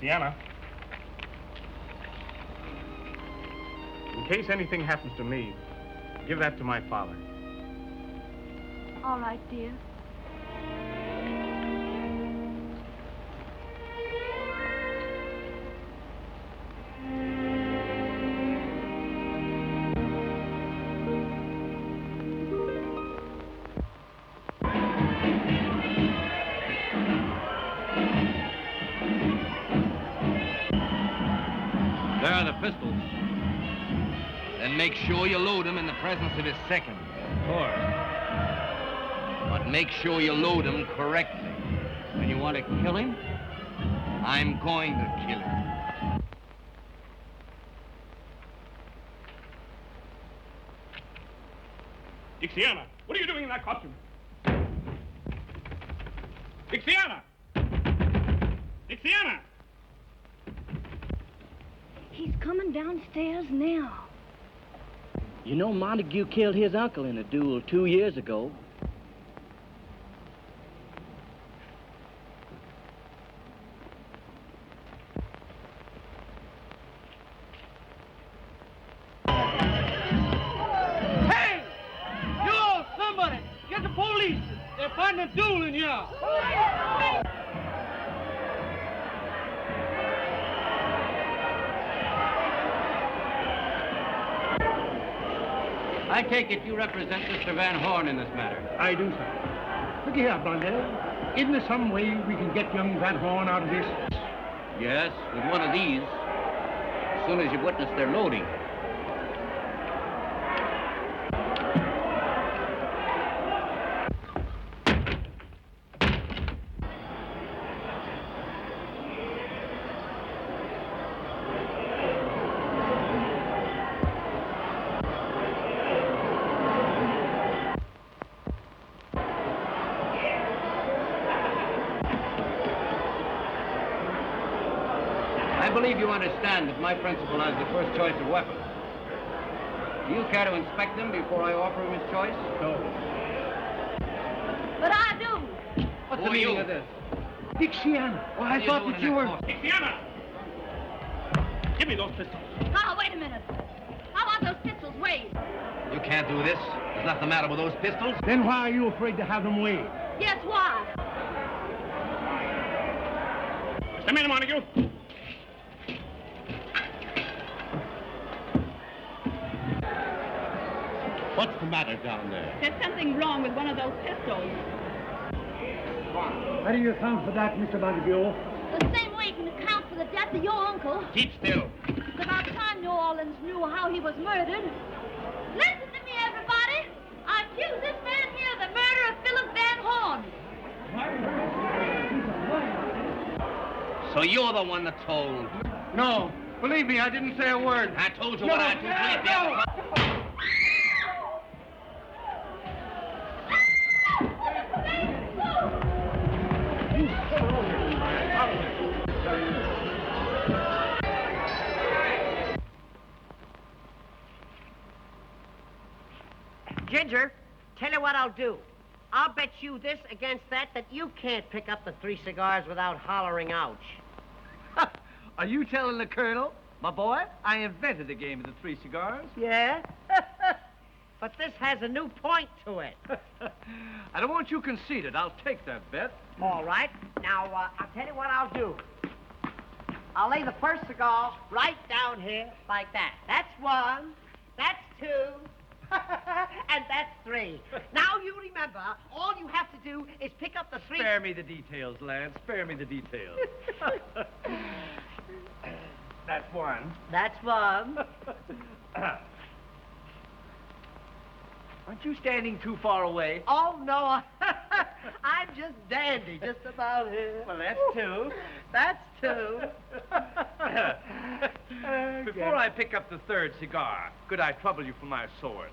[SPEAKER 1] Dixiana. In case anything happens to me, give that to my father.
[SPEAKER 7] All right, dear.
[SPEAKER 8] There are the pistols. Then make sure you load them in the presence of his second.
[SPEAKER 11] Of course.
[SPEAKER 8] But make sure you load them correctly.
[SPEAKER 11] When you want to kill him?
[SPEAKER 8] I'm going to kill him.
[SPEAKER 1] Dixiana, what are you doing in that costume? Dixiana! Dixiana!
[SPEAKER 7] He's coming downstairs now.
[SPEAKER 14] You know, Montague killed his uncle in a duel 2 years ago.
[SPEAKER 4] Hey! You all, somebody! Get the police! They're fighting a duel in here!
[SPEAKER 11] I take it you represent Mr. Van Horn in this matter.
[SPEAKER 10] I do, sir. Look here, Blondell. Isn't there some way we can get young Van Horn out of this?
[SPEAKER 11] Yes, with one of these. As soon as you witness their loading. I believe you understand that my principal has the first choice of weapons. Do you care to inspect them before I offer him his choice?
[SPEAKER 10] No.
[SPEAKER 7] But I do.
[SPEAKER 11] What's the meaning of this?
[SPEAKER 10] Dixiana.
[SPEAKER 11] Well, I thought that you were...
[SPEAKER 1] Dixiana! Give me those pistols.
[SPEAKER 7] Now, wait a minute. I want those pistols weighed.
[SPEAKER 8] You can't do this. There's nothing the matter with those pistols.
[SPEAKER 10] Then why are you afraid to have them weighed?
[SPEAKER 7] Yes, why?
[SPEAKER 1] Mr. Miller Montague.
[SPEAKER 10] What's the matter down there?
[SPEAKER 7] There's something wrong with one of those pistols.
[SPEAKER 10] How do you account for that, Mr. Montague?
[SPEAKER 7] The same way you can account for the death of your uncle.
[SPEAKER 1] Keep still.
[SPEAKER 7] It's about time New Orleans knew how he was murdered. Listen to me, everybody. I accuse this man here of the murder of Philip Van Horn.
[SPEAKER 8] So you're the one that told.
[SPEAKER 4] No, believe me, I didn't say a word.
[SPEAKER 8] I told you what I told you.
[SPEAKER 5] Ginger, tell you what I'll do. I'll bet you this against that you can't pick up the 3 cigars without hollering ouch.
[SPEAKER 12] Are you telling the Colonel? My boy, I invented the game of the 3 cigars.
[SPEAKER 5] Yeah? But this has a new point to it.
[SPEAKER 12] I don't want you conceited. I'll take that bet.
[SPEAKER 5] All right. Now, I'll tell you what I'll do. I'll lay the first cigar right down here like that. That's 1. That's 2. And that's 3. Now you remember, all you have to do is pick up the 3...
[SPEAKER 12] Spare me the details, lad. Spare me the details. That's 1.
[SPEAKER 5] That's 1.
[SPEAKER 12] Aren't you standing too far away?
[SPEAKER 5] Oh, no. I'm just dandy, just about here.
[SPEAKER 12] Well, that's 2.
[SPEAKER 5] That's 2.
[SPEAKER 12] Before I pick up the 3rd cigar, could I trouble you for my sword?